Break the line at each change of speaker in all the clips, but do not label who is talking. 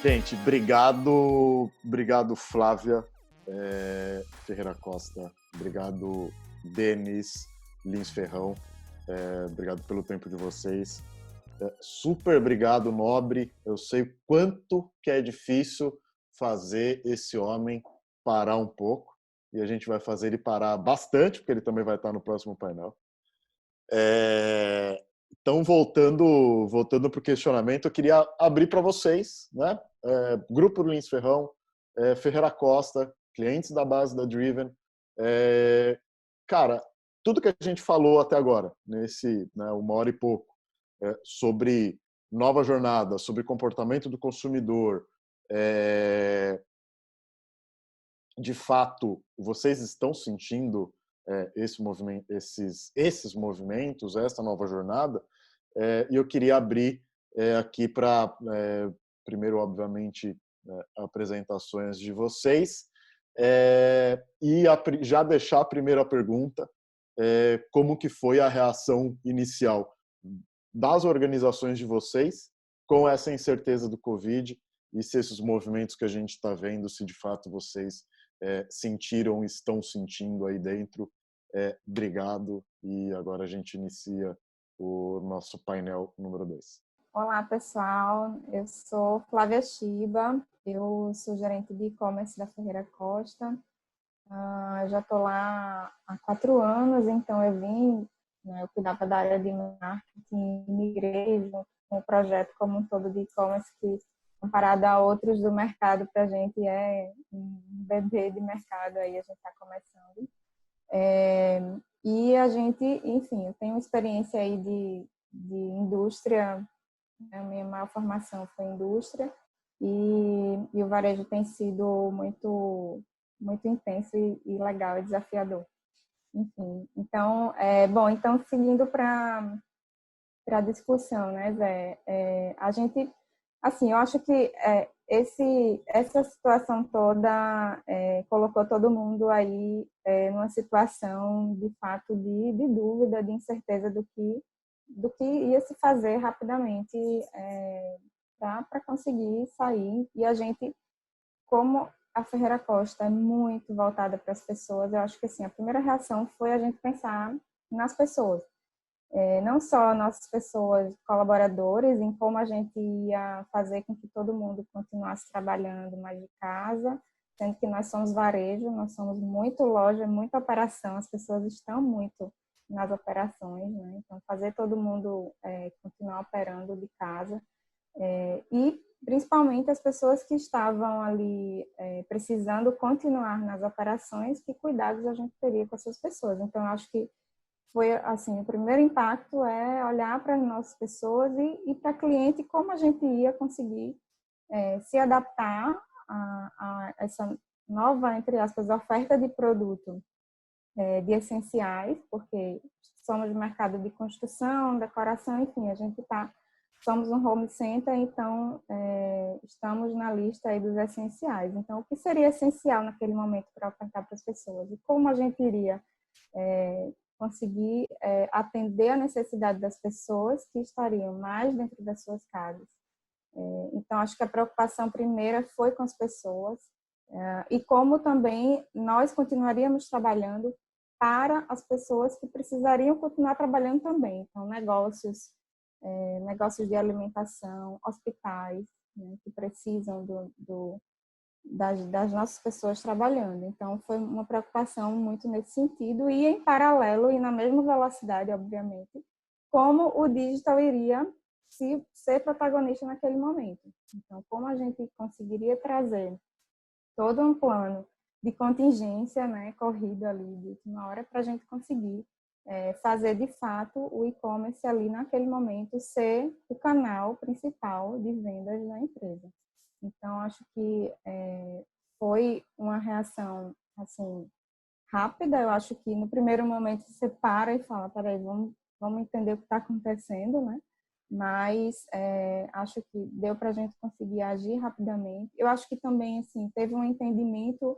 Gente, obrigado Flávia Ferreira Costa, obrigado Denis Lins Ferrão, obrigado pelo tempo de vocês. Super obrigado, Nobre. Eu sei o quanto que é difícil fazer esse homem parar um pouco, e a gente vai fazer ele parar bastante, porque ele também vai estar no próximo painel. Então, voltando para o questionamento, eu queria abrir para vocês, né? Grupo do Lins Ferrão, Ferreira Costa, clientes da base da Driven. Cara, tudo que a gente falou até agora, nesse 1 hora e pouco, sobre nova jornada, sobre comportamento do consumidor, de fato, vocês estão sentindo esses movimentos, essa nova jornada, e eu queria abrir aqui para, primeiro, obviamente, apresentações de vocês, e já deixar a primeira pergunta, como que foi a reação inicial das organizações de vocês com essa incerteza do Covid, e se esses movimentos que a gente está vendo, se de fato vocês sentiram, estão sentindo aí dentro. Obrigado, e agora a gente inicia o nosso painel número 2.
Olá, pessoal. Eu sou Flávia Shiba, eu sou gerente de e-commerce da Ferreira Costa. Já estou lá há 4 anos, então eu cuidava da área de marketing, migrei junto com o projeto como um todo de e-commerce, que comparado a outros do mercado, para a gente é um bebê de mercado, aí a gente está começando. E a gente, enfim, eu tenho experiência aí de indústria. A minha maior formação foi em indústria, e o varejo tem sido muito, muito intenso e legal e desafiador. Enfim, então, então seguindo para a discussão, né, Zé? A gente, assim, eu acho que essa situação toda colocou todo mundo aí numa situação, de fato, de dúvida, de incerteza do que ia se fazer rapidamente para conseguir sair. E a gente, como a Ferreira Costa é muito voltada para as pessoas, eu acho que assim, a primeira reação foi a gente pensar nas pessoas. Não só nossas pessoas, colaboradores, em como a gente ia fazer com que todo mundo continuasse trabalhando mais de casa, sendo que nós somos varejo, nós somos muito loja, muita operação, as pessoas estão muito nas operações, né? Então, fazer todo mundo continuar operando de casa. E, principalmente, as pessoas que estavam ali precisando continuar nas operações, que cuidados a gente teria com essas pessoas. Então, eu acho que foi assim, o primeiro impacto é olhar para as nossas pessoas e para cliente, como a gente ia conseguir se adaptar a essa nova, entre aspas, oferta de produto de essenciais, porque somos do mercado de construção, decoração, enfim, somos um home center, então estamos na lista aí dos essenciais. Então, o que seria essencial naquele momento para ofertar para as pessoas? E como a gente iria conseguir atender a necessidade das pessoas que estariam mais dentro das suas casas. Então, acho que a preocupação primeira foi com as pessoas e como também nós continuaríamos trabalhando para as pessoas que precisariam continuar trabalhando também. Então, negócios de alimentação, hospitais, né, que precisam das nossas pessoas trabalhando. Então, foi uma preocupação muito nesse sentido e, em paralelo, e na mesma velocidade, obviamente, como o digital iria ser protagonista naquele momento. Então, como a gente conseguiria trazer todo um plano de contingência, né, corrido ali de última hora, para a gente conseguir fazer, de fato, o e-commerce ali naquele momento ser o canal principal de vendas da empresa. Então, acho que foi uma reação, assim, rápida. Eu acho que no primeiro momento você para e fala, peraí, vamos entender o que está acontecendo, né? Mas acho que deu para a gente conseguir agir rapidamente. Eu acho que também, assim, teve um entendimento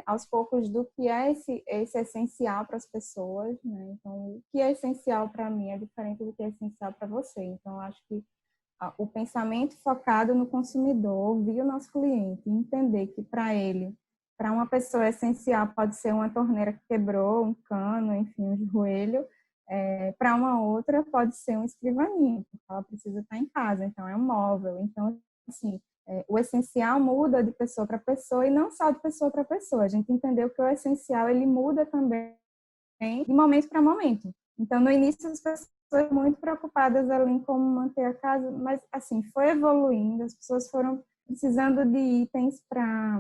aos poucos do que é esse essencial para as pessoas, né? Então, o que é essencial para mim é diferente do que é essencial para você. Então, acho que o pensamento focado no consumidor, ouvir o nosso cliente, entender que para ele, para uma pessoa essencial pode ser uma torneira que quebrou, um cano, enfim, um joelho, para uma outra pode ser um escrivaninho, porque ela precisa estar em casa, então é um móvel. Então, assim, o essencial muda de pessoa para pessoa e não só de pessoa para pessoa. A gente entendeu que o essencial ele muda também de momento para momento. Então, no início, as pessoas muito preocupadas ali em como manter a casa, mas, assim, foi evoluindo, as pessoas foram precisando de itens para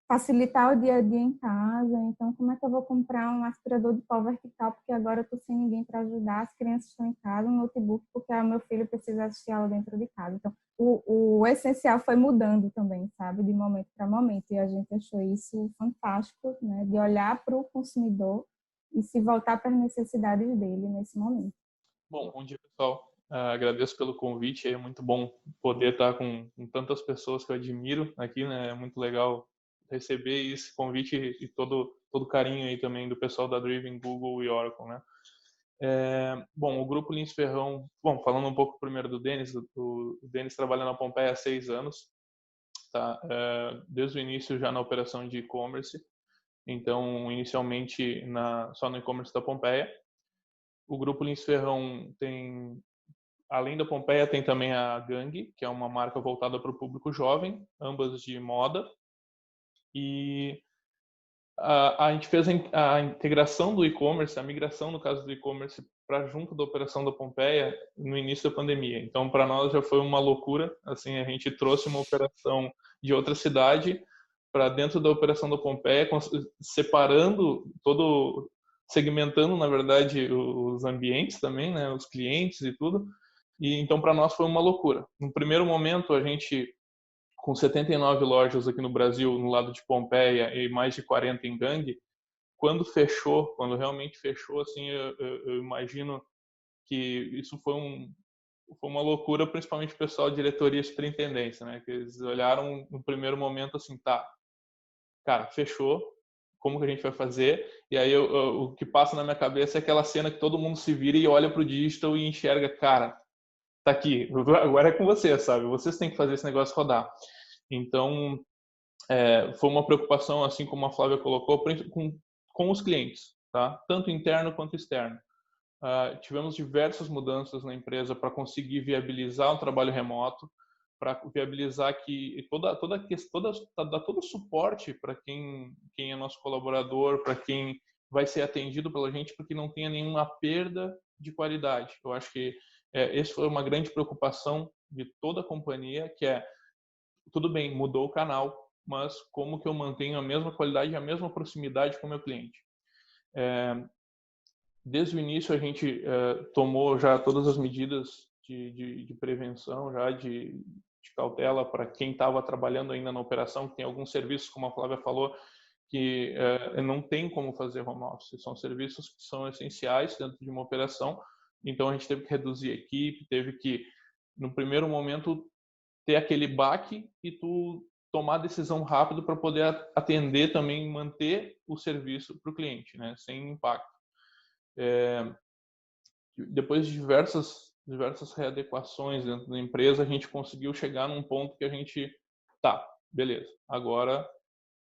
facilitar o dia a dia em casa. Então, como é que eu vou comprar um aspirador de pó vertical, porque agora eu estou sem ninguém para ajudar, as crianças estão em casa, um notebook, porque o meu filho precisa assistir aula dentro de casa. Então, o essencial foi mudando também, sabe, de momento para momento, e a gente achou isso fantástico, né, de olhar para o consumidor e se voltar para as necessidades dele nesse momento.
Bom dia, pessoal. Agradeço pelo convite. É muito bom poder estar com tantas pessoas que eu admiro aqui, né? É muito legal receber esse convite e todo carinho aí também do pessoal da Driven, Google e Oracle, né? Bom, o Grupo Lins Ferrão, falando um pouco primeiro do Denis, o Denis trabalha na Pompeia há 6 anos, tá? Desde o início já na operação de e-commerce, então inicialmente só no e-commerce da Pompeia. O Grupo Lins Ferrão tem, além da Pompeia, tem também a Gang, que é uma marca voltada para o público jovem, ambas de moda. E a gente fez a integração do e-commerce, a migração, no caso do e-commerce, para junto da operação da Pompeia no início da pandemia. Então, para nós já foi uma loucura. Assim, a gente trouxe uma operação de outra cidade para dentro da operação da Pompeia, separando segmentando, na verdade, os ambientes também, né, os clientes e tudo. E então, para nós foi uma loucura. No primeiro momento, a gente, com 79 lojas aqui no Brasil, no lado de Pompeia, e mais de 40 em Gang, quando realmente fechou, assim, eu imagino que isso foi uma loucura, principalmente o pessoal de diretoria e superintendência, né? Que eles olharam no primeiro momento assim, tá, cara, fechou, como que a gente vai fazer? E aí o que passa na minha cabeça é aquela cena que todo mundo se vira e olha pro digital e enxerga, cara, tá aqui, agora é com você, sabe? Vocês têm que fazer esse negócio rodar. Então, foi uma preocupação, assim como a Flávia colocou, com os clientes, tá? Tanto interno quanto externo. Tivemos diversas mudanças na empresa para conseguir viabilizar o trabalho remoto, para viabilizar que dar todo o suporte para quem é nosso colaborador, para quem vai ser atendido pela gente, para que não tenha nenhuma perda de qualidade. Eu acho que essa foi uma grande preocupação de toda a companhia, que tudo bem, mudou o canal, mas como que eu mantenho a mesma qualidade e a mesma proximidade com o meu cliente? Desde o início a gente tomou já todas as medidas de prevenção, já de cautela para quem estava trabalhando ainda na operação, que tem alguns serviços, como a Flávia falou, que não tem como fazer home office. São serviços que são essenciais dentro de uma operação, então a gente teve que reduzir a equipe, teve que, no primeiro momento, ter aquele baque e tu tomar decisão rápido para poder atender também, manter o serviço para o cliente, né, sem impacto. Depois de diversas readequações dentro da empresa, a gente conseguiu chegar num ponto que a gente, tá, beleza, agora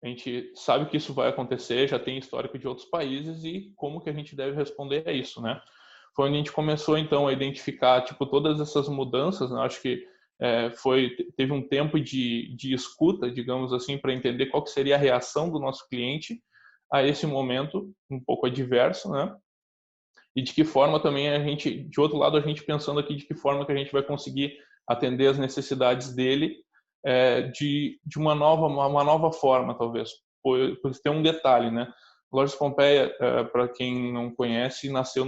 a gente sabe que isso vai acontecer, já tem histórico de outros países e como que a gente deve responder a isso, né? Foi onde a gente começou, então, a identificar, tipo, todas essas mudanças, né? Acho que teve um tempo de escuta, digamos assim, para entender qual que seria a reação do nosso cliente a esse momento um pouco adverso, né? E de que forma também de outro lado, a gente pensando aqui de que forma que a gente vai conseguir atender as necessidades dele de uma nova forma, talvez. Pois tem um detalhe, né? Lojas Pompeia, para quem não conhece, nasceu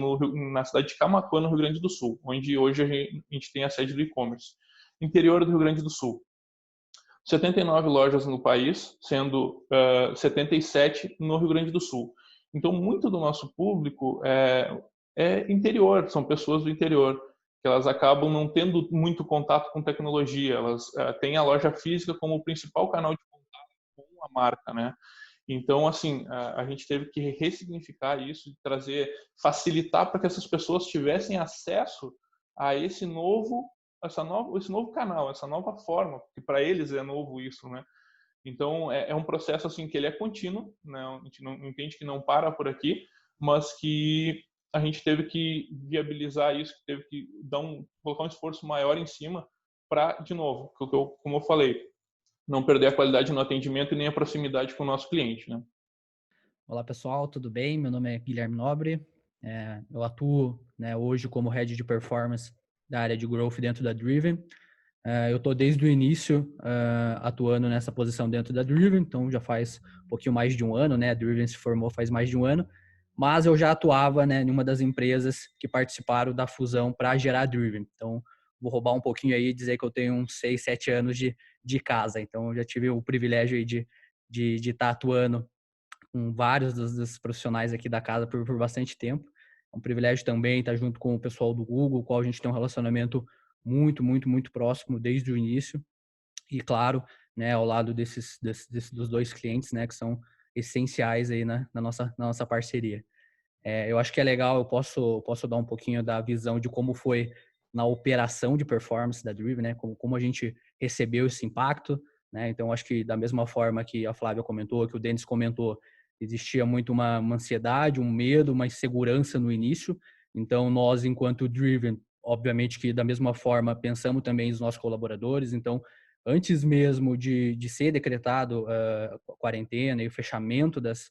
na cidade de Camaquã, no Rio Grande do Sul, onde hoje a gente tem a sede do e-commerce. Interior do Rio Grande do Sul. 79 lojas no país, sendo 77 no Rio Grande do Sul. Então, muito do nosso público é interior, são pessoas do interior, que elas acabam não tendo muito contato com tecnologia, elas têm a loja física como o principal canal de contato com a marca, né? Então, assim, a gente teve que ressignificar isso, facilitar para que essas pessoas tivessem acesso a esse novo canal, essa nova forma, que para eles é novo isso, né? Então, é um processo assim que ele é contínuo, né? A gente não entende que não para por aqui, mas que a gente teve que viabilizar isso, teve que colocar um esforço maior em cima para, de novo, como eu falei, não perder a qualidade no atendimento e nem a proximidade com o nosso cliente, né?
Olá, pessoal, tudo bem? Meu nome é Guilherme Nobre. Eu atuo, né, hoje como Head de Performance da área de Growth dentro da Driven. Eu estou desde o início atuando nessa posição dentro da Driven, então já faz um pouquinho mais de um ano, né? A Driven se formou faz mais de um ano, mas eu já atuava, né, em uma das empresas que participaram da fusão para gerar a Driven. Então, vou roubar um pouquinho aí e dizer que eu tenho uns 6, 7 anos de casa. Então, eu já tive o privilégio aí de estar atuando com vários dos profissionais aqui da casa por bastante tempo. É um privilégio também estar junto com o pessoal do Google, com o qual a gente tem um relacionamento muito, muito, muito próximo desde o início. E claro, né, ao lado dos dois clientes, né, que são essenciais aí na nossa parceria. Eu acho que é legal, eu posso dar um pouquinho da visão de como foi na operação de performance da Driven, né, como a gente recebeu esse impacto, né. Então, acho que da mesma forma que a Flávia comentou, que o Denis comentou, existia muito uma ansiedade, um medo, uma insegurança no início. Então, nós, enquanto Driven, obviamente que da mesma forma pensamos também nos nossos colaboradores. Então, antes mesmo de ser decretado a quarentena e o fechamento das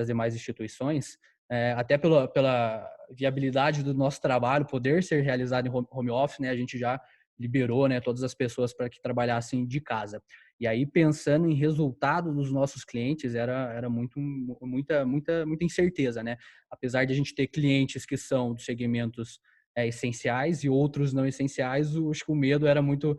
demais instituições, até pela viabilidade do nosso trabalho poder ser realizado em home office, né, a gente já liberou, né, todas as pessoas para que trabalhassem de casa. E aí, pensando em resultado dos nossos clientes, era muita incerteza, né? Apesar de a gente ter clientes que são de segmentos essenciais e outros não essenciais, acho que o medo era muito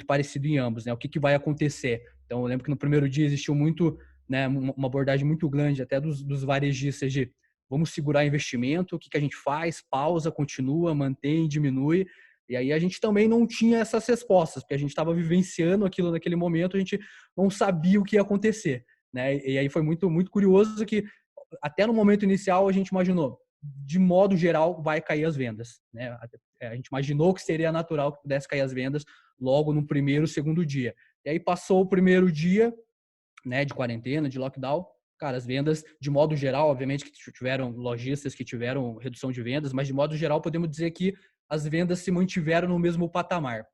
parecido em ambos, né? O que vai acontecer? Então, eu lembro que no primeiro dia existiu muito, né, uma abordagem muito grande até dos varejistas de vamos segurar investimento, o que a gente faz? Pausa, continua, mantém, diminui. E aí a gente também não tinha essas respostas, porque a gente estava vivenciando aquilo naquele momento, a gente não sabia o que ia acontecer, né? E aí foi muito, muito curioso que até no momento inicial a gente imaginou, de modo geral, vai cair as vendas, né? A gente imaginou que seria natural que pudesse cair as vendas logo no primeiro, segundo dia. E aí passou o primeiro dia, né, de quarentena, de lockdown. Cara, as vendas, de modo geral, obviamente que tiveram lojistas que tiveram redução de vendas, mas de modo geral podemos dizer que as vendas se mantiveram no mesmo patamar.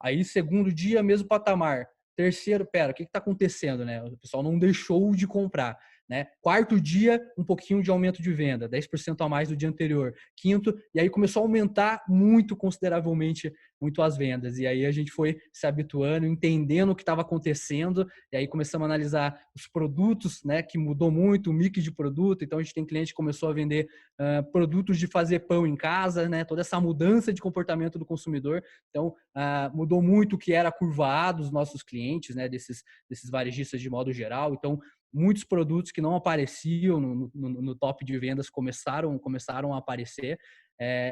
Aí, segundo dia, mesmo patamar. Terceiro, pera, o que está acontecendo, né? O pessoal não deixou de comprar, né? Quarto dia, um pouquinho de aumento de venda, 10% a mais do dia anterior. Quinto, e aí começou a aumentar muito consideravelmente muito as vendas. E aí a gente foi se habituando, entendendo o que estava acontecendo, e aí começamos a analisar os produtos, né? Que mudou muito, o mix de produto. Então a gente tem cliente que começou a vender produtos de fazer pão em casa, né? Toda essa mudança de comportamento do consumidor. Então, mudou muito o que era a curva A dos nossos clientes, né, desses varejistas de modo geral. Então, muitos produtos que não apareciam no top de vendas começaram a aparecer.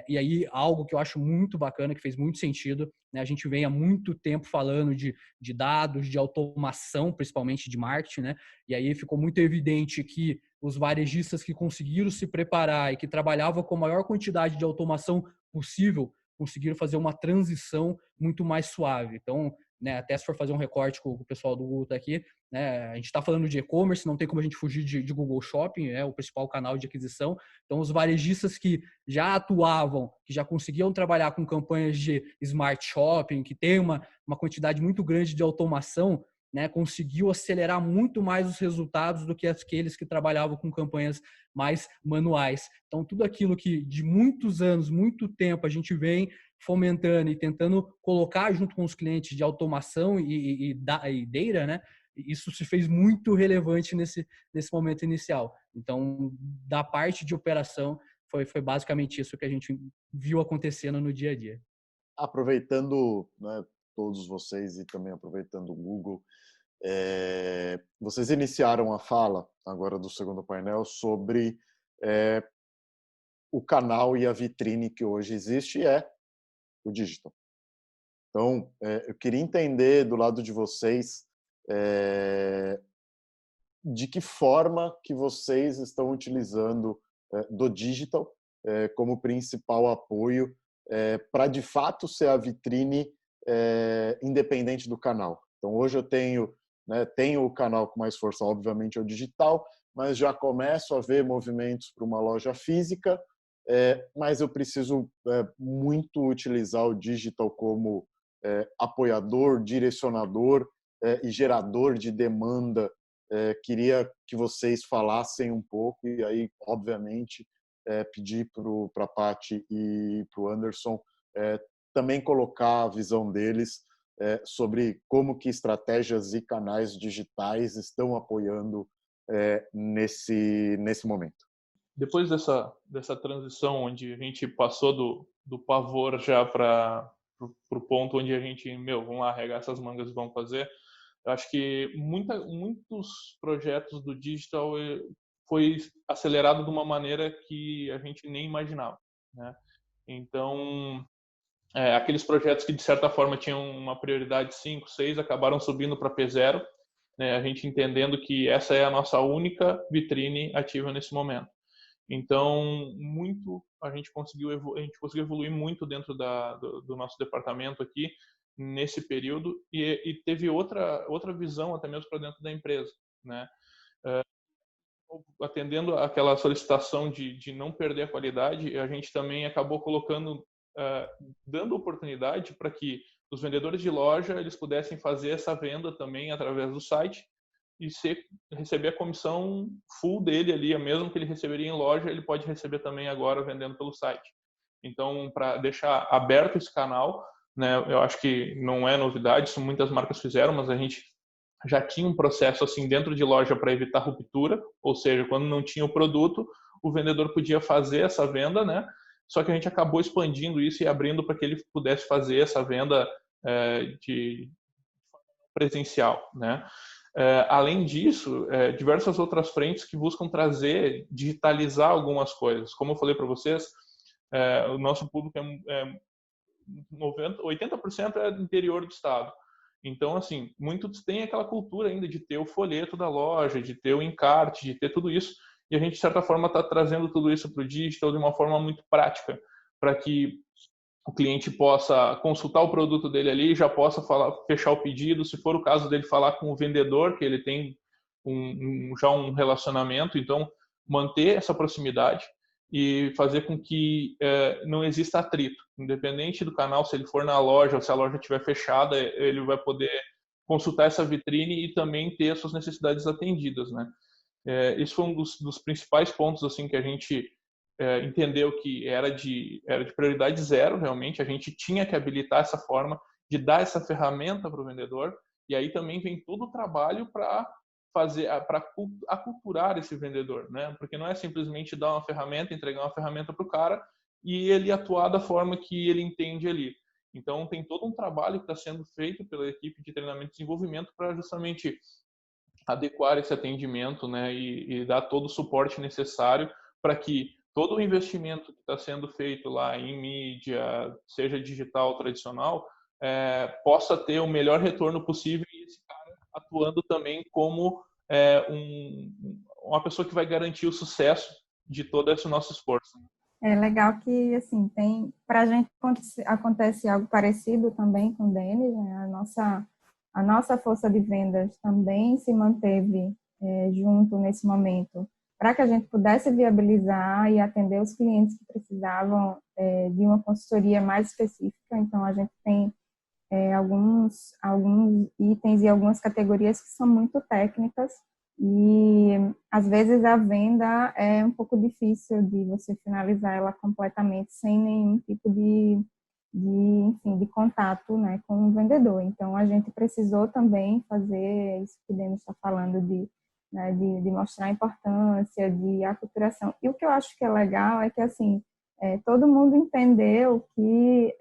E aí, algo que eu acho muito bacana, que fez muito sentido, né, a gente vem há muito tempo falando de dados, de automação, principalmente de marketing, né? E aí ficou muito evidente que os varejistas que conseguiram se preparar e que trabalhavam com a maior quantidade de automação possível conseguiram fazer uma transição muito mais suave. Então, né, até se for fazer um recorte com o pessoal do Google aqui, né, a gente está falando de e-commerce, não tem como a gente fugir de Google Shopping, é o principal canal de aquisição. Então, os varejistas que já atuavam, que já conseguiam trabalhar com campanhas de Smart Shopping, que tem uma quantidade muito grande de automação, né, conseguiu acelerar muito mais os resultados do que aqueles que trabalhavam com campanhas mais manuais. Então, tudo aquilo que de muitos anos, muito tempo, a gente vem fomentando e tentando colocar junto com os clientes de automação e data, né? Isso se fez muito relevante nesse momento inicial. Então, da parte de operação, foi basicamente isso que a gente viu acontecendo no dia a dia.
Aproveitando, né, todos vocês e também aproveitando o Google, vocês iniciaram a fala agora do segundo painel sobre o canal e a vitrine que hoje existe é o digital. Então, eu queria entender do lado de vocês de que forma que vocês estão utilizando do digital como principal apoio para de fato ser a vitrine independente do canal. Então hoje eu tenho o canal com mais força, obviamente, é o digital, mas já começo a ver movimentos para uma loja física, mas eu preciso muito utilizar o digital como apoiador, direcionador e gerador de demanda. Queria que vocês falassem um pouco e aí, obviamente, pedir para a Paty e para o Anderson também colocar a visão deles sobre como que estratégias e canais digitais estão apoiando nesse momento.
Depois dessa transição, onde a gente passou do pavor já para o ponto onde a gente, vamos lá, arregar essas mangas e vamos fazer, eu acho que muitos projetos do digital foi acelerado de uma maneira que a gente nem imaginava, né? Então, aqueles projetos que de certa forma tinham uma prioridade 5, 6, acabaram subindo para P0, né? A gente entendendo que essa é a nossa única vitrine ativa nesse momento. Então, a gente conseguiu evoluir muito dentro do nosso departamento aqui nesse período e teve outra visão até mesmo para dentro da empresa, né? Atendendo aquela solicitação de não perder a qualidade, a gente também acabou colocando, dando oportunidade para que os vendedores de loja eles pudessem fazer essa venda também através do site e receber a comissão full dele ali, mesmo que ele receberia em loja, ele pode receber também agora vendendo pelo site. Então, para deixar aberto esse canal, né, eu acho que não é novidade, isso muitas marcas fizeram, mas a gente já tinha um processo assim dentro de loja para evitar ruptura, ou seja, quando não tinha o produto, o vendedor podia fazer essa venda, né? Só que a gente acabou expandindo isso e abrindo para que ele pudesse fazer essa venda de presencial, né? Além disso, diversas outras frentes que buscam digitalizar algumas coisas. Como eu falei para vocês, o nosso público 80% é do interior do estado. Então, assim, muitos têm aquela cultura ainda de ter o folheto da loja, de ter o encarte, de ter tudo isso. E a gente, de certa forma, está trazendo tudo isso para o digital de uma forma muito prática, para que o cliente possa consultar o produto dele ali, já possa fechar o pedido, se for o caso dele falar com o vendedor, que ele tem já um relacionamento, então manter essa proximidade e fazer com que não exista atrito. Independente do canal, se ele for na loja ou se a loja estiver fechada, ele vai poder consultar essa vitrine e também ter as suas necessidades atendidas, né? Esse foi um dos principais pontos assim que a gente entendeu que era de prioridade zero, realmente. A gente tinha que habilitar essa forma de dar essa ferramenta para o vendedor, e aí também vem todo o trabalho para aculturar esse vendedor, né? Porque não é simplesmente dar uma ferramenta, entregar uma ferramenta para o cara e ele atuar da forma que ele entende ali. Então, tem todo um trabalho que está sendo feito pela equipe de treinamento e desenvolvimento para justamente adequar esse atendimento, né? E dar todo o suporte necessário para que todo o investimento que está sendo feito lá em mídia, seja digital ou tradicional, possa ter o melhor retorno possível e esse cara atuando também como uma pessoa que vai garantir o sucesso de todo esse nosso esforço.
É legal que, assim, para a gente acontece algo parecido também com o Denis, né? A nossa força de vendas também se manteve junto nesse momento, para que a gente pudesse viabilizar e atender os clientes que precisavam de uma consultoria mais específica. Então, a gente tem alguns itens e algumas categorias que são muito técnicas e, às vezes, a venda é um pouco difícil de você finalizar ela completamente sem nenhum tipo enfim, de contato, né, com o vendedor. Então, a gente precisou também fazer isso que o Denis está falando de mostrar a importância, de aculturação. E o que eu acho que é legal é que, assim, todo mundo entendeu que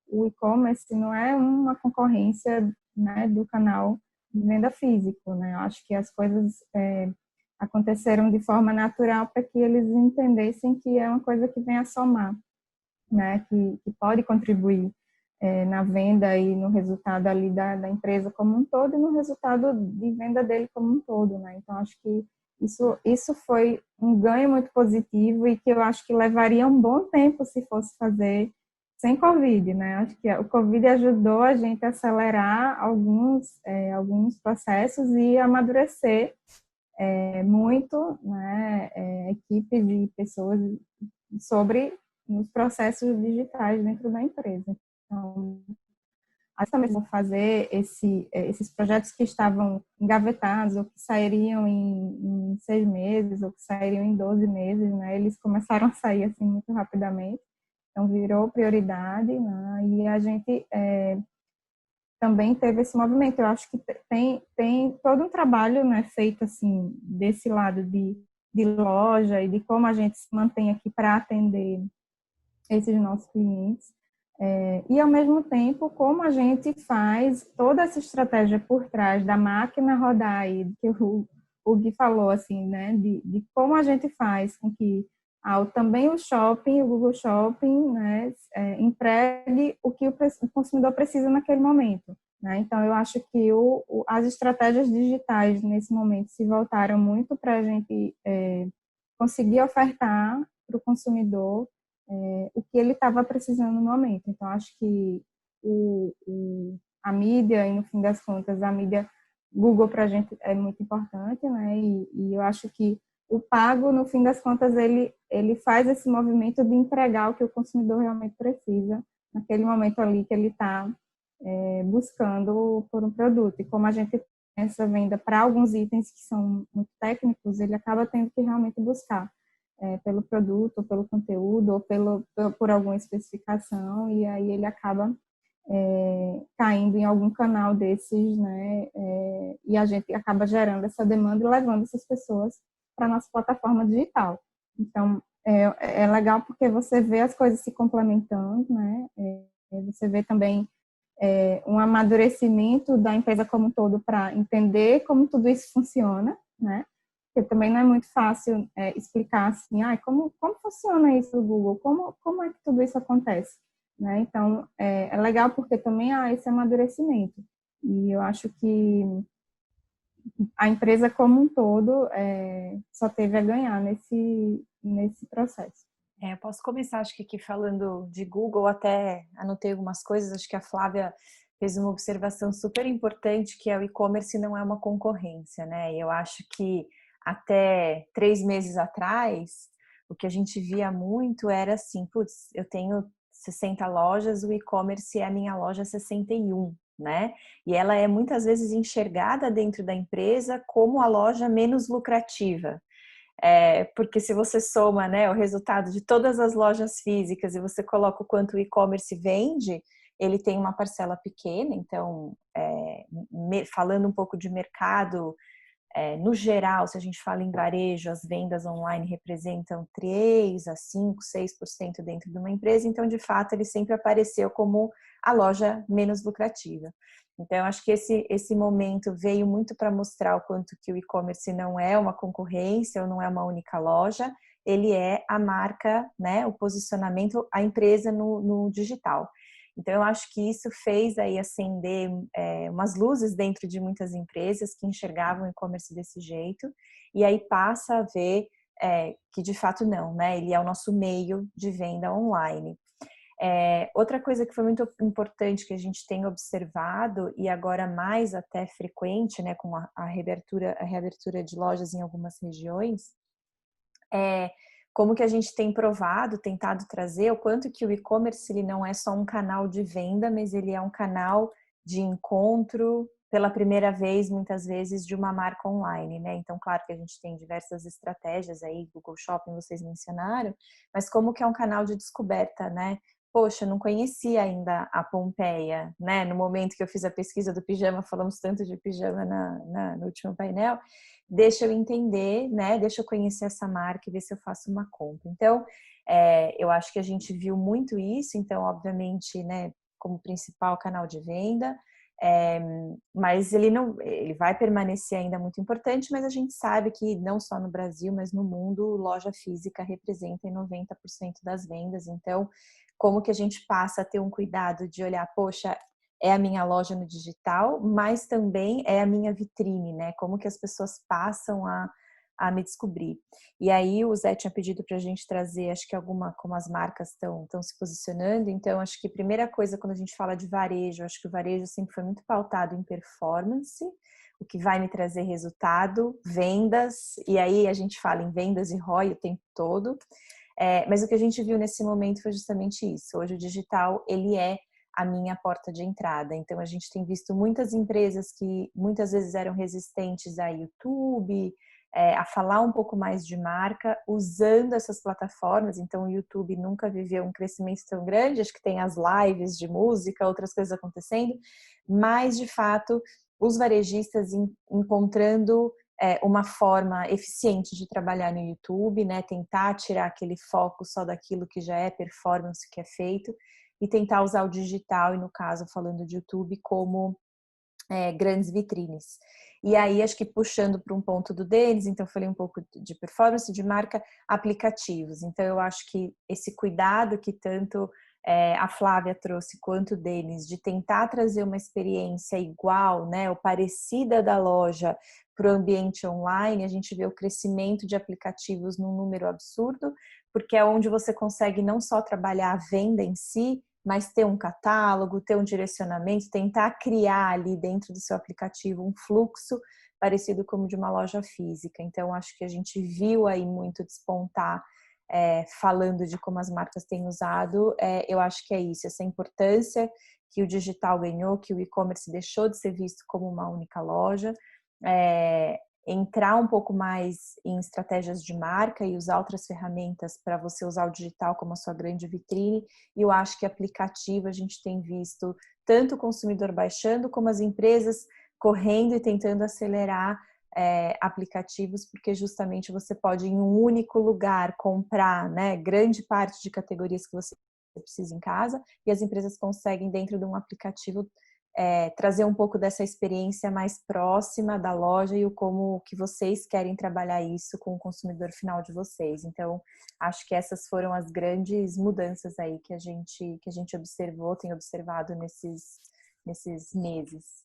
o e-commerce não é uma concorrência, né, do canal de venda físico, né? Eu acho que as coisas aconteceram de forma natural para que eles entendessem que é uma coisa que vem a somar, né? Que pode contribuir na venda e no resultado ali da empresa como um todo e no resultado de venda dele como um todo, né? Então, acho que isso foi um ganho muito positivo e que eu acho que levaria um bom tempo se fosse fazer sem Covid, né? Acho que o Covid ajudou a gente a acelerar alguns processos e amadurecer muito, né, equipes e pessoas sobre os processos digitais dentro da empresa. Então, também vou fazer esses projetos que estavam engavetados ou que sairiam em 6 meses ou que sairiam em 12 meses, né? Eles começaram a sair assim muito rapidamente, então virou prioridade, né? E a gente também teve esse movimento. Eu acho que tem todo um trabalho, né, feito assim desse lado de loja e de como a gente se mantém aqui para atender esses nossos clientes. E, ao mesmo tempo, como a gente faz toda essa estratégia por trás da máquina rodar aí, que o Gui falou, assim, né, de como a gente faz com que também o shopping, o Google Shopping, né, entregue o que o consumidor precisa naquele momento, né? Então, eu acho que as estratégias digitais, nesse momento, se voltaram muito para a gente conseguir ofertar para o consumidor o que ele estava precisando no momento. Então, acho que a mídia, e no fim das contas, a mídia Google para a gente é muito importante, né? E eu acho que o pago, no fim das contas, ele faz esse movimento de entregar o que o consumidor realmente precisa naquele momento ali que ele está buscando por um produto. E como a gente tem essa venda para alguns itens que são muito técnicos, ele acaba tendo que realmente buscar pelo produto, ou pelo conteúdo, ou por alguma especificação, e aí ele acaba caindo em algum canal desses, né? E a gente acaba gerando essa demanda e levando essas pessoas para a nossa plataforma digital. Então, é legal porque você vê as coisas se complementando, né? Você vê também um amadurecimento da empresa como um todo para entender como tudo isso funciona, né? Porque também não é muito fácil explicar assim, como funciona isso no Google, como é que tudo isso acontece, né? Então, é legal porque também há esse amadurecimento. E eu acho que a empresa como um todo só teve a ganhar nesse processo.
Eu posso começar, acho que aqui falando de Google, até anotei algumas coisas, acho que a Flávia fez uma observação super importante, que é o e-commerce não é uma concorrência, né? E eu acho que até 3 meses atrás, o que a gente via muito era assim, putz, eu tenho 60 lojas, o e-commerce é a minha loja 61, né? E ela é muitas vezes enxergada dentro da empresa como a loja menos lucrativa. Porque se você soma, né, o resultado de todas as lojas físicas e você coloca o quanto o e-commerce vende, ele tem uma parcela pequena. Então, falando um pouco de mercado, no geral, se a gente fala em varejo, as vendas online representam 3 a 5, 6% dentro de uma empresa. Então, de fato, ele sempre apareceu como a loja menos lucrativa. Então, eu acho que esse momento veio muito para mostrar o quanto que o e-commerce não é uma concorrência ou não é uma única loja, ele é a marca, né, o posicionamento, a empresa no digital. Então, eu acho que isso fez aí acender umas luzes dentro de muitas empresas que enxergavam o e-commerce desse jeito, e aí passa a ver que de fato não, né? Ele é o nosso meio de venda online. Outra coisa que foi muito importante que a gente tem observado, e agora mais até frequente, né, com a reabertura de lojas em algumas regiões, como que a gente tem tentado trazer o quanto que o e-commerce ele não é só um canal de venda, mas ele é um canal de encontro pela primeira vez, muitas vezes, de uma marca online, né? Então, claro que a gente tem diversas estratégias aí, Google Shopping, vocês mencionaram, mas como que é um canal de descoberta, né? Poxa, eu não conhecia ainda a Pompeia, né? No momento que eu fiz a pesquisa do pijama, falamos tanto de pijama no último painel, deixa eu entender, né? Deixa eu conhecer essa marca e ver se eu faço uma compra. Então, eu acho que a gente viu muito isso, então, obviamente, né, como principal canal de venda, mas ele vai permanecer ainda muito importante, mas a gente sabe que não só no Brasil, mas no mundo, loja física representa 90% das vendas. Então, como que a gente passa a ter um cuidado de olhar, poxa, é a minha loja no digital, mas também é a minha vitrine, né? Como que as pessoas passam a me descobrir. E aí o Zé tinha pedido para a gente trazer, acho que como as marcas estão se posicionando. Então, acho que a primeira coisa, quando a gente fala de varejo, acho que o varejo sempre foi muito pautado em performance, o que vai me trazer resultado, vendas, e aí a gente fala em vendas e ROI o tempo todo. Mas o que a gente viu nesse momento foi justamente isso. Hoje o digital, ele é a minha porta de entrada. Então, a gente tem visto muitas empresas que muitas vezes eram resistentes a YouTube, a falar um pouco mais de marca, usando essas plataformas. Então, o YouTube nunca viveu um crescimento tão grande, acho que tem as lives de música, outras coisas acontecendo, mas, de fato, os varejistas encontrando uma forma eficiente de trabalhar no YouTube, né? Tentar tirar aquele foco só daquilo que já é performance que é feito e tentar usar o digital, e no caso, falando de YouTube, como grandes vitrines. E aí, acho que puxando para um ponto do Denis, então eu falei um pouco de performance, de marca, aplicativos. Então, eu acho que esse cuidado que tanto a Flávia trouxe quanto o Denis, de tentar trazer uma experiência igual, né, ou parecida da loja para o ambiente online, a gente vê o crescimento de aplicativos num número absurdo, porque é onde você consegue não só trabalhar a venda em si, mas ter um catálogo, ter um direcionamento, tentar criar ali dentro do seu aplicativo um fluxo parecido como de uma loja física. Então, acho que a gente viu aí muito despontar, falando de como as marcas têm usado. Eu acho que é isso, essa importância que o digital ganhou, que o e-commerce deixou de ser visto como uma única loja, entrar um pouco mais em estratégias de marca e usar outras ferramentas para você usar o digital como a sua grande vitrine. E eu acho que aplicativo a gente tem visto tanto o consumidor baixando como as empresas correndo e tentando acelerar aplicativos, porque justamente você pode em um único lugar comprar, né, grande parte de categorias que você precisa em casa, e as empresas conseguem dentro de um aplicativo trazer um pouco dessa experiência mais próxima da loja e como que vocês querem trabalhar isso com o consumidor final de vocês. Então, acho que essas foram as grandes mudanças aí que a gente observou, tem observado nesses meses.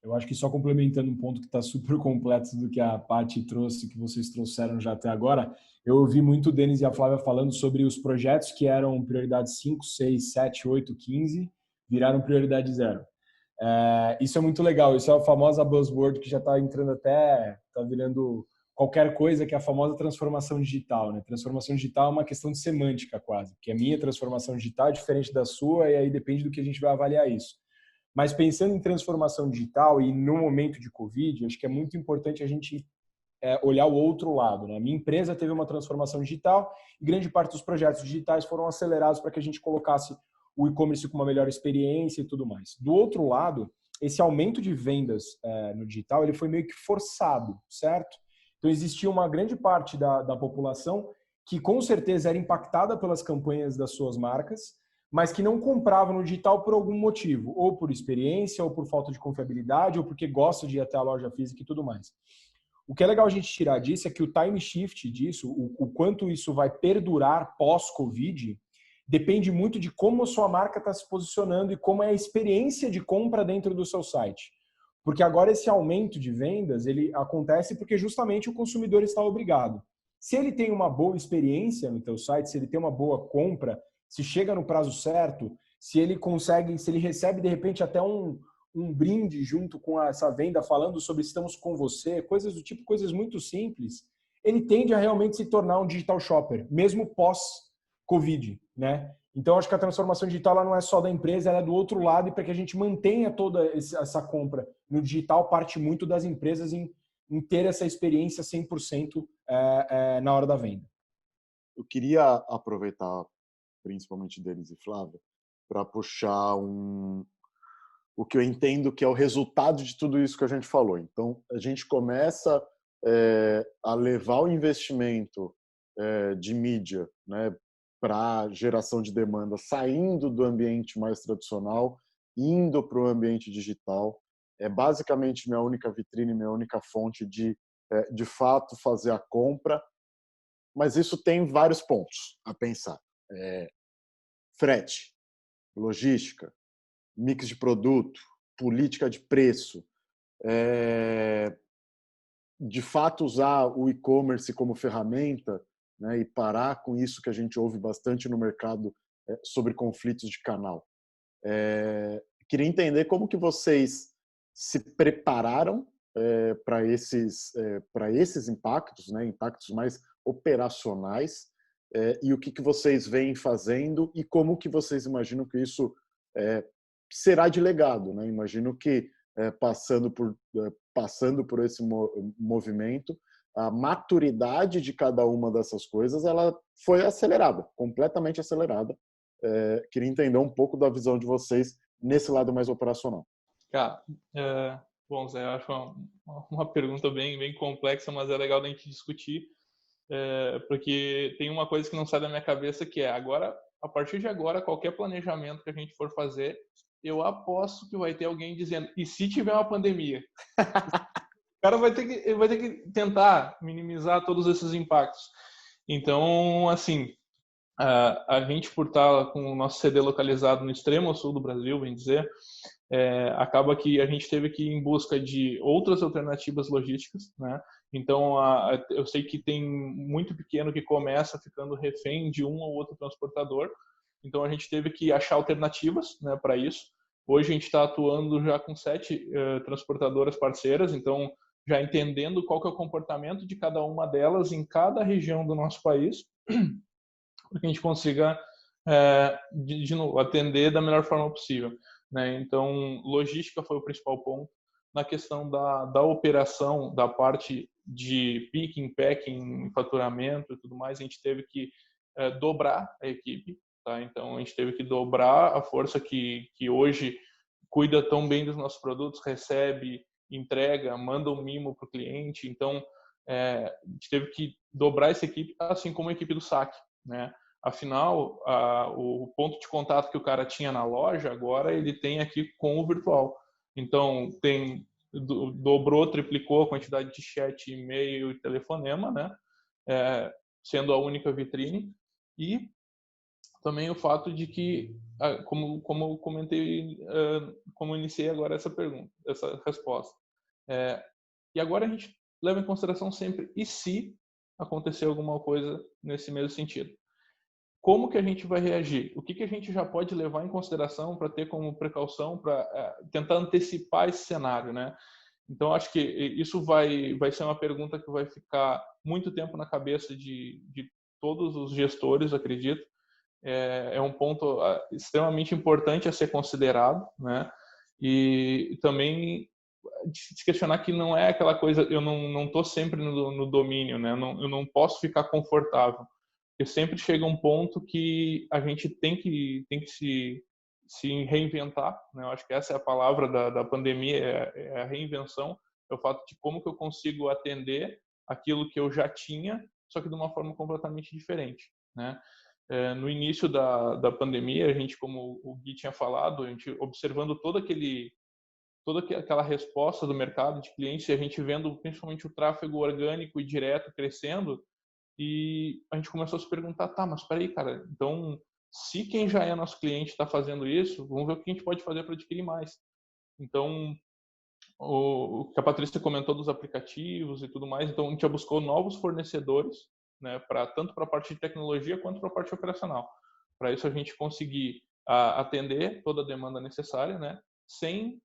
Eu acho que só complementando um ponto que está super completo do que a Paty trouxe, que vocês trouxeram já até agora, eu ouvi muito o Denis e a Flávia falando sobre os projetos que eram prioridade 5, 6, 7, 8, 15, viraram prioridade 0. Isso é muito legal, isso é a famosa buzzword que já está entrando até, está virando qualquer coisa, que é a famosa transformação digital, né? Transformação digital é uma questão de semântica quase, porque a minha transformação digital é diferente da sua e aí depende do que a gente vai avaliar isso. Mas pensando em transformação digital e no momento de Covid, acho que é muito importante a gente olhar o outro lado, né? A minha empresa teve uma transformação digital e grande parte dos projetos digitais foram acelerados para que a gente colocasse o e-commerce com uma melhor experiência e tudo mais. Do outro lado, esse aumento de vendas no digital, ele foi meio que forçado, certo? Então, existia uma grande parte da população que com certeza era impactada pelas campanhas das suas marcas, mas que não comprava no digital por algum motivo, ou por experiência, ou por falta de confiabilidade, ou porque gosta de ir até a loja física e tudo mais. O que é legal a gente tirar disso é que o time shift disso, o quanto isso vai perdurar pós-Covid, depende muito de como a sua marca está se posicionando e como é a experiência de compra dentro do seu site. Porque agora esse aumento de vendas, ele acontece porque justamente o consumidor está obrigado. Se ele tem uma boa experiência no teu site, se ele tem uma boa compra, se chega no prazo certo, se ele consegue, se ele recebe de repente até um brinde junto com essa venda falando sobre estamos com você, coisas do tipo, coisas muito simples, ele tende a realmente se tornar um digital shopper, mesmo pós-Covid, né? Então, acho que a transformação digital ela não é só da empresa, ela é do outro lado, e para que a gente mantenha toda essa compra no digital, parte muito das empresas em ter essa experiência 100% na hora da venda.
Eu queria aproveitar, principalmente Denis e Flávia, para puxar o que eu entendo que é o resultado de tudo isso que a gente falou. Então, a gente começa a levar o investimento de mídia, né, para geração de demanda, saindo do ambiente mais tradicional, indo para o ambiente digital. É basicamente minha única vitrine, minha única fonte de fato, fazer a compra. Mas isso tem vários pontos a pensar. Frete, logística, mix de produto, política de preço, de fato usar o e-commerce como ferramenta, né, e parar com isso que a gente ouve bastante no mercado sobre conflitos de canal. Queria entender como que vocês se prepararam para esses impactos, né, impactos mais operacionais, e o que vocês vêm fazendo e como que vocês imaginam que isso será de legado, né? Imagino que passando por esse movimento, a maturidade de cada uma dessas coisas ela foi acelerada, completamente acelerada. Queria entender um pouco da visão de vocês nesse lado mais operacional.
Cara, bom, Zé, eu acho uma pergunta bem complexa, mas é legal da gente discutir, porque tem uma coisa que não sai da minha cabeça, que é agora, a partir de agora, qualquer planejamento que a gente for fazer, eu aposto que vai ter alguém dizendo, e se tiver uma pandemia? O cara vai ter que tentar minimizar todos esses impactos. Então, assim, a gente, por estar com o nosso CD localizado no extremo sul do Brasil, bem dizer, acaba que a gente teve que ir em busca de outras alternativas logísticas, né? Então, eu sei que tem muito pequeno que começa ficando refém de um ou outro transportador, então a gente teve que achar alternativas, né, para isso. Hoje a gente está atuando já com 7 transportadoras parceiras, então já entendendo qual que é o comportamento de cada uma delas em cada região do nosso país, para que a gente consiga de novo, atender da melhor forma possível, né? Então, logística foi o principal ponto. Na questão da operação, da parte de picking, packing, faturamento e tudo mais, a gente teve que dobrar a equipe, tá? Então, a gente teve que dobrar a força que hoje cuida tão bem dos nossos produtos, recebe, entrega, manda um mimo para o cliente. Então, a gente teve que dobrar essa equipe, assim como a equipe do saque, né? Afinal, o ponto de contato que o cara tinha na loja, agora ele tem aqui com o virtual. Então, dobrou, triplicou a quantidade de chat, e-mail e telefonema, né? Sendo a única vitrine. E também o fato de que, como eu comentei, como eu iniciei agora essa pergunta, essa resposta. E agora a gente leva em consideração sempre, e se acontecer alguma coisa nesse mesmo sentido? Como que a gente vai reagir? O que a gente já pode levar em consideração para ter como precaução, para tentar antecipar esse cenário, né? Então, acho que isso vai ser uma pergunta que vai ficar muito tempo na cabeça de todos os gestores, acredito. É um ponto extremamente importante a ser considerado, né? E também se questionar que não é aquela coisa, eu não estou sempre no domínio, né? Eu não posso ficar confortável. Porque sempre chega um ponto que a gente tem que se reinventar, né? Eu acho que essa é a palavra da pandemia, é a reinvenção, é o fato de como que eu consigo atender aquilo que eu já tinha, só que de uma forma completamente diferente, né? No início da pandemia, a gente, como o Gui tinha falado, a gente observando toda aquela resposta do mercado de clientes, e a gente vendo principalmente o tráfego orgânico e direto crescendo, e a gente começou a se perguntar, tá, mas peraí, cara, então, se quem já é nosso cliente está fazendo isso, vamos ver o que a gente pode fazer para adquirir mais. Então, o que a Patrícia comentou dos aplicativos e tudo mais, então a gente já buscou novos fornecedores, né, tanto para a parte de tecnologia quanto para a parte operacional. Para isso a gente conseguir atender toda a demanda necessária, né, sem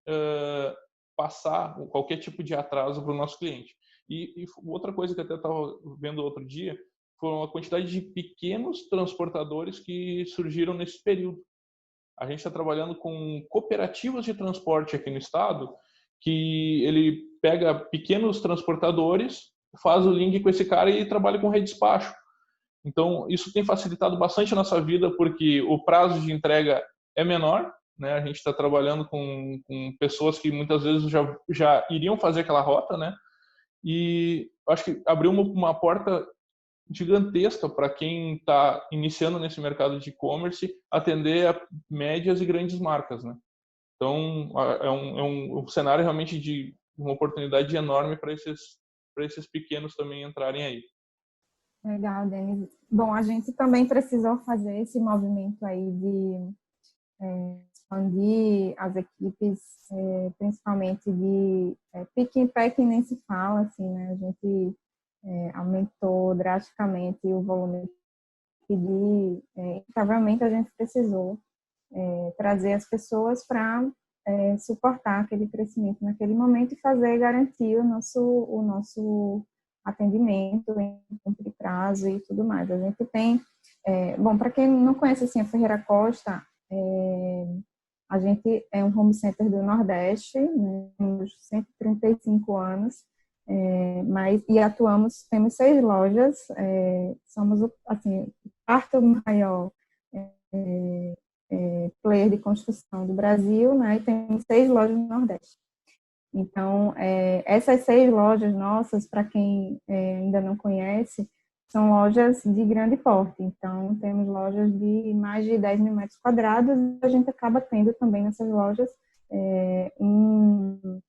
passar qualquer tipo de atraso para o nosso cliente. E outra coisa que eu até estava vendo outro dia foi a quantidade de pequenos transportadores que surgiram nesse período. A gente está trabalhando com cooperativas de transporte aqui no estado, que ele pega pequenos transportadores, faz o link com esse cara e trabalha com redespacho. Então, isso tem facilitado bastante a nossa vida, porque o prazo de entrega é menor, né? A gente está trabalhando com pessoas que muitas vezes já iriam fazer aquela rota, né? E acho que abriu uma porta gigantesca para quem está iniciando nesse mercado de e-commerce atender a médias e grandes marcas, né? Então, é um cenário realmente de uma oportunidade enorme para esses pequenos também entrarem aí.
Legal, Denis. Bom, a gente também precisou fazer esse movimento aí de expandi as equipes, principalmente de pick and pack, nem se fala, assim, né? A gente aumentou drasticamente o volume que inevitavelmente a gente precisou trazer as pessoas para suportar aquele crescimento naquele momento e garantir o nosso atendimento em cumprir prazo e tudo mais. A gente tem, bom, para quem não conhece assim, a Ferreira Costa, a gente é um home center do Nordeste, né, temos 135 anos, temos 6 lojas, somos assim, o quarto maior player de construção do Brasil, né, e temos 6 lojas no Nordeste. Então, essas 6 lojas nossas, para quem ainda não conhece, são lojas de grande porte. Então, temos lojas de mais de 10 mil metros quadrados e a gente acaba tendo também nessas lojas um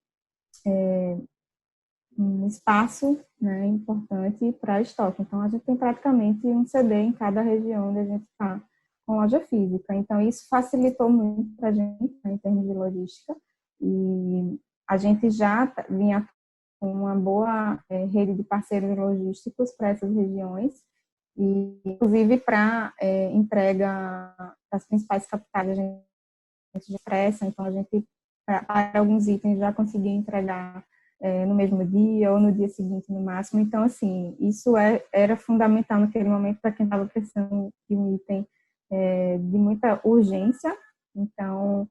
espaço, né, importante para estoque. Então, a gente tem praticamente um CD em cada região onde a gente está com loja física. Então, isso facilitou muito para a gente, né, em termos de logística. E a gente já vinha com uma boa rede de parceiros logísticos para essas regiões, e inclusive para entrega das principais capitais a gente depressa, então a gente, para alguns itens, já conseguia entregar no mesmo dia ou no dia seguinte no máximo. Então, assim, isso era fundamental naquele momento para quem estava precisando de um item de muita urgência. Então,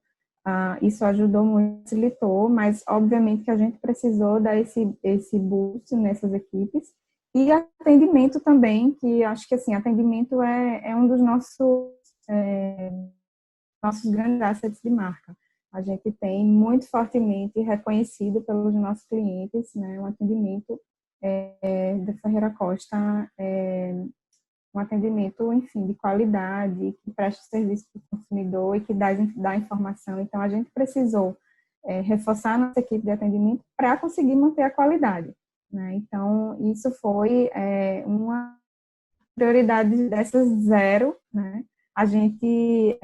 isso ajudou muito, facilitou, mas obviamente que a gente precisou dar esse boost nessas equipes. E atendimento também, que acho que assim, atendimento é um dos nossos grandes assets de marca. A gente tem muito fortemente reconhecido pelos nossos clientes, né, um atendimento da Ferreira Costa, um atendimento, enfim, de qualidade, que presta serviço para o consumidor e que dá informação. Então, a gente precisou reforçar a nossa equipe de atendimento para conseguir manter a qualidade, né? Então, isso foi uma prioridade dessas 0, né? A gente,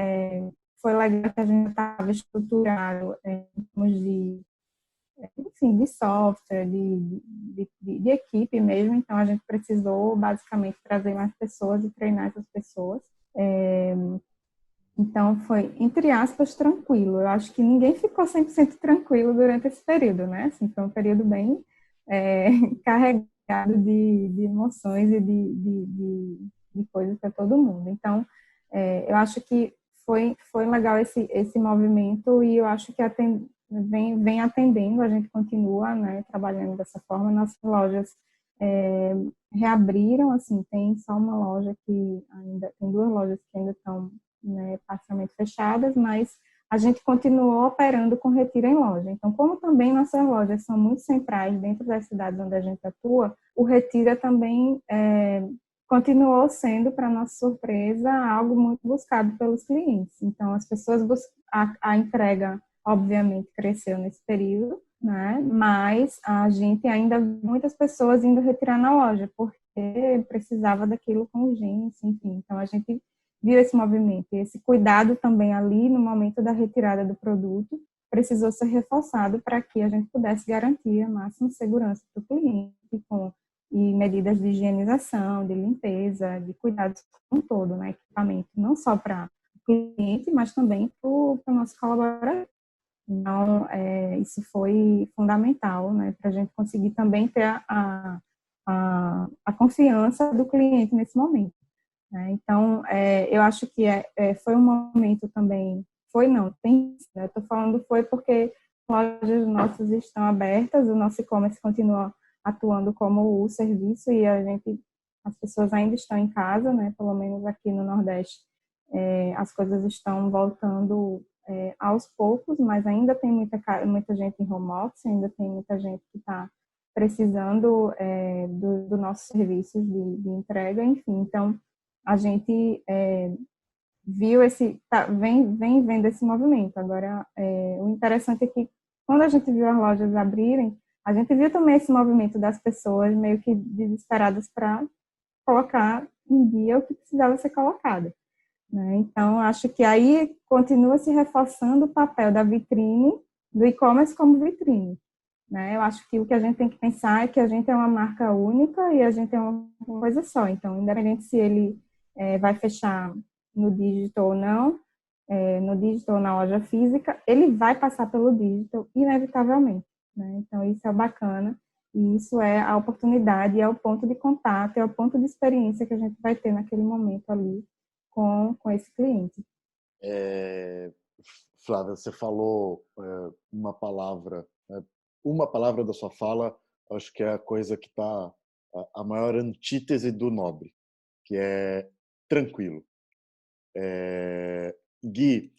foi legal que a gente estava estruturado em termos de software, de equipe mesmo. Então, a gente precisou basicamente trazer mais pessoas e treinar essas pessoas. Então, foi, entre aspas, tranquilo. Eu acho que ninguém ficou 100% tranquilo durante esse período, né? Assim, foi um período bem carregado de emoções e de coisas para todo mundo. Então, eu acho que foi legal esse movimento, e eu acho que vem atendendo, a gente continua, né, trabalhando dessa forma. Nossas lojas reabriram, assim, tem só uma loja tem 2 lojas que ainda estão, né, parcialmente fechadas, mas a gente continuou operando com retiro em loja. Então, como também nossas lojas são muito centrais dentro das cidades onde a gente atua, o retiro também continuou sendo, para nossa surpresa, algo muito buscado pelos clientes. Então, as pessoas a entrega, obviamente, cresceu nesse período, né? Mas a gente ainda, muitas pessoas indo retirar na loja, porque precisava daquilo com urgência, enfim. Então, a gente viu esse movimento, e esse cuidado também ali no momento da retirada do produto precisou ser reforçado para que a gente pudesse garantir a máxima segurança para o cliente, e medidas de higienização, de limpeza, de cuidados com todo, né, equipamento, não só para o cliente, mas também para o nosso colaborador. Então, isso foi fundamental, né, para a gente conseguir também ter a confiança do cliente nesse momento, né? Então, eu acho que foi um momento também, eu estou falando foi porque lojas nossas estão abertas, o nosso e-commerce continua atuando como o serviço, e as pessoas ainda estão em casa, né? Pelo menos aqui no Nordeste, as coisas estão voltando aos poucos, mas ainda tem muita gente em home office, ainda tem muita gente que está precisando do nossos serviços de entrega, enfim. Então, a gente viu vem vendo esse movimento. Agora, o interessante é que, quando a gente viu as lojas abrirem, a gente viu também esse movimento das pessoas meio que desesperadas para colocar em dia o que precisava ser colocado. né? Então, acho que aí continua se reforçando o papel da vitrine, do e-commerce como vitrine, né? Eu acho que o que a gente tem que pensar é que a gente é uma marca única e a gente é uma coisa só. Então, independente se ele vai fechar no digital ou não, no digital ou na loja física, ele vai passar pelo digital, inevitavelmente, né? Então, isso é bacana. E isso é a oportunidade, é o ponto de contato, é o ponto de experiência que a gente vai ter naquele momento ali com esse cliente.
Flávia, você falou uma palavra da sua fala, acho que é a coisa que está a maior antítese do nobre, que é tranquilo. Gui,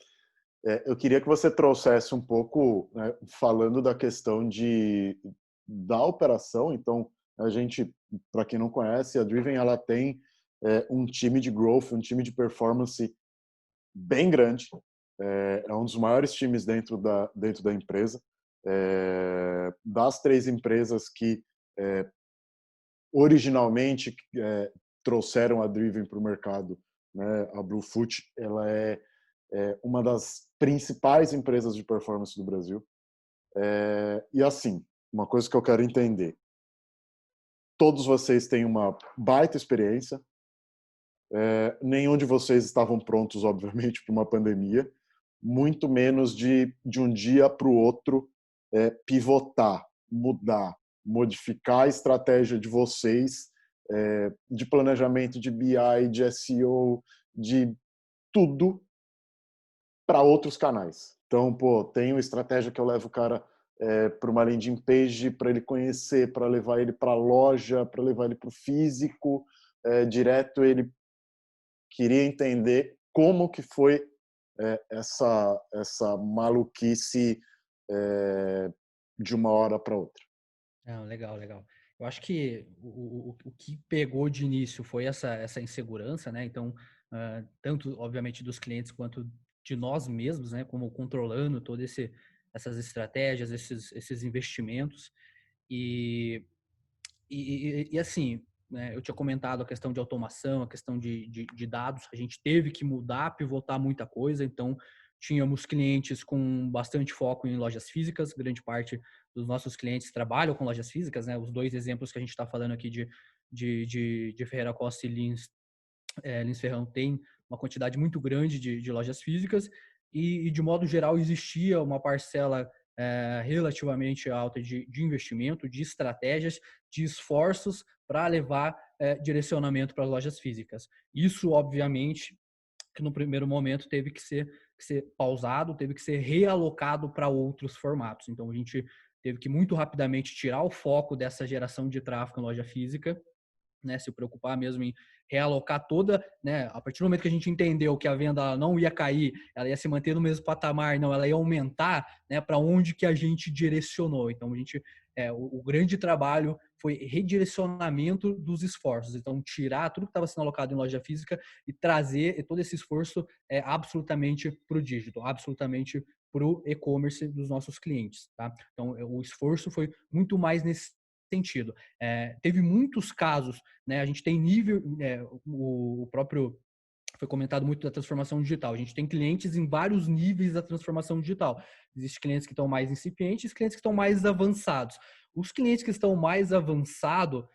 eu queria que você trouxesse um pouco, né, falando da questão da operação. Então, a gente, para quem não conhece, a Driven ela tem um time de growth, um time de performance bem grande. É um dos maiores times dentro da empresa. Das 3 empresas que originalmente trouxeram a Driven para o mercado, né, a Bluefoot, ela é uma das principais empresas de performance do Brasil. E assim, uma coisa que eu quero entender: todos vocês têm uma baita experiência, nenhum de vocês estavam prontos, obviamente, para uma pandemia, muito menos de um dia para o outro pivotar, mudar, modificar a estratégia de vocês, de planejamento de BI, de SEO, de tudo para outros canais. Então, tem uma estratégia que eu levo o cara para uma landing page para ele conhecer, para levar ele para a loja, para levar ele para o físico, direto. Ele queria entender como que foi essa maluquice de uma hora para outra.
Legal, legal. Eu acho que o que pegou de início foi essa insegurança, né? Então, tanto, obviamente, dos clientes quanto de nós mesmos, né? Como controlando todas essas estratégias, esses investimentos. E assim, né, eu tinha comentado a questão de automação, a questão de dados. A gente teve que mudar, pivotar muita coisa. Então, tínhamos clientes com bastante foco em lojas físicas. Grande parte dos nossos clientes trabalham com lojas físicas, né? Os 2 exemplos que a gente está falando aqui de Ferreira Costa e Lins Ferrão tem uma quantidade muito grande de lojas físicas e, de modo geral, existia uma parcela relativamente alta de investimento, de estratégias, de esforços para levar direcionamento para as lojas físicas. Isso, obviamente, que no primeiro momento teve que ser pausado, teve que ser realocado para outros formatos. Então, a gente teve que muito rapidamente tirar o foco dessa geração de tráfego em loja física, né, se preocupar mesmo em realocar toda, né, a partir do momento que a gente entendeu que a venda não ia cair, ela ia se manter no mesmo patamar, não, ela ia aumentar, né, para onde que a gente direcionou. Então, a gente, o grande trabalho foi redirecionamento dos esforços. Então, tirar tudo que estava sendo alocado em loja física e trazer todo esse esforço absolutamente para o digital, absolutamente para o e-commerce dos nossos clientes, tá? Então, o esforço foi muito mais nesse sentido. Teve muitos casos, né? A gente tem nível, o próprio foi comentado muito da transformação digital. A gente tem clientes em vários níveis da transformação digital. Existem clientes que estão mais incipientes e clientes que estão mais avançados. Os clientes que estão mais avançados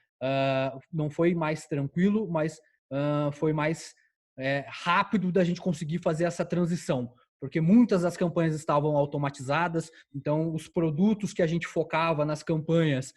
não foi mais tranquilo, mas foi mais rápido da gente conseguir fazer essa transição, porque muitas das campanhas estavam automatizadas, então os produtos que a gente focava nas campanhas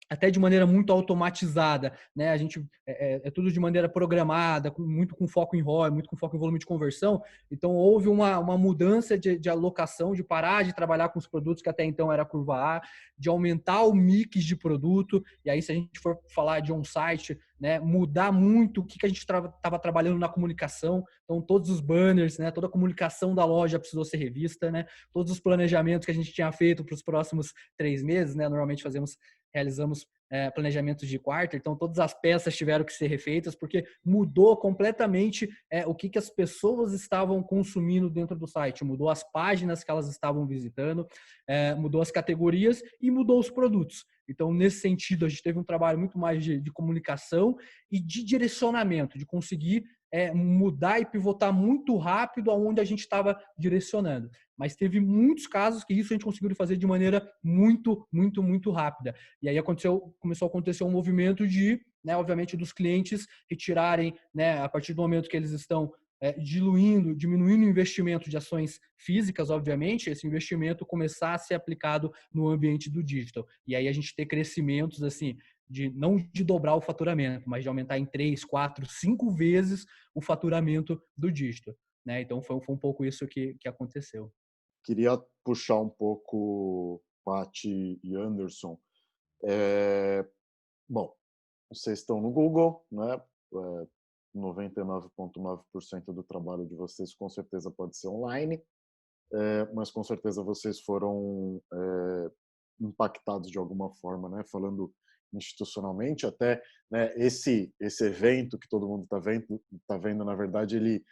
até de maneira muito automatizada, né? A gente é tudo de maneira programada, muito com foco em ROI, muito com foco em volume de conversão. Então houve uma mudança de alocação, de parar de trabalhar com os produtos que até então era curva A, de aumentar o mix de produto. E aí, se a gente for falar de on-site, né, mudar muito o que a gente estava trabalhando na comunicação. Então todos os banners, né, toda a comunicação da loja precisou ser revista, né? Todos os planejamentos que a gente tinha feito para os próximos 3 meses, né? Normalmente realizamos planejamentos de quarto, então todas as peças tiveram que ser refeitas, porque mudou completamente o que as pessoas estavam consumindo dentro do site, mudou as páginas que elas estavam visitando, mudou as categorias e mudou os produtos. Então, nesse sentido, a gente teve um trabalho muito mais de comunicação e de direcionamento, de conseguir mudar e pivotar muito rápido aonde a gente estava direcionando. Mas teve muitos casos que isso a gente conseguiu fazer de maneira muito, muito, muito rápida. E aí começou a acontecer um movimento de, né, obviamente, dos clientes retirarem, né, a partir do momento que eles estão diminuindo o investimento de ações físicas, obviamente, esse investimento começar a ser aplicado no ambiente do digital. E aí a gente ter crescimentos, assim, não de dobrar o faturamento, mas de aumentar em 3, 4, 5 vezes o faturamento do digital, né? Então foi um pouco isso que aconteceu.
Queria puxar um pouco Paty e Anderson. Bom, vocês estão no Google, né? 99,9% do trabalho de vocês com certeza pode ser online, mas com certeza vocês foram impactados de alguma forma, né? Falando institucionalmente, até, né, esse evento que todo mundo está vendo, na verdade, ele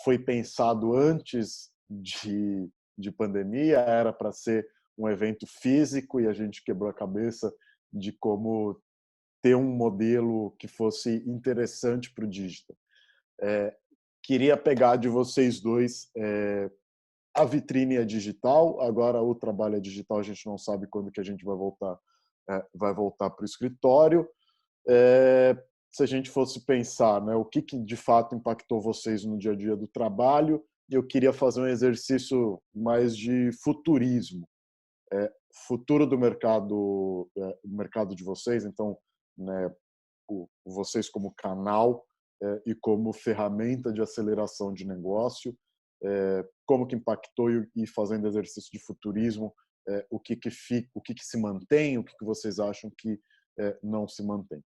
foi pensado antes de pandemia, era para ser um evento físico e a gente quebrou a cabeça de como ter um modelo que fosse interessante para o digital. Queria pegar de vocês dois, a vitrine é digital, agora o trabalho é digital, a gente não sabe quando que a gente vai voltar para o escritório. Se a gente fosse pensar, né, o que de fato impactou vocês no dia a dia do trabalho, eu queria fazer um exercício mais de futurismo. Futuro do mercado de vocês, então, né, vocês como canal e como ferramenta de aceleração de negócio, como que impactou e fazendo exercício de futurismo, o que se mantém, o que vocês acham que não se mantém.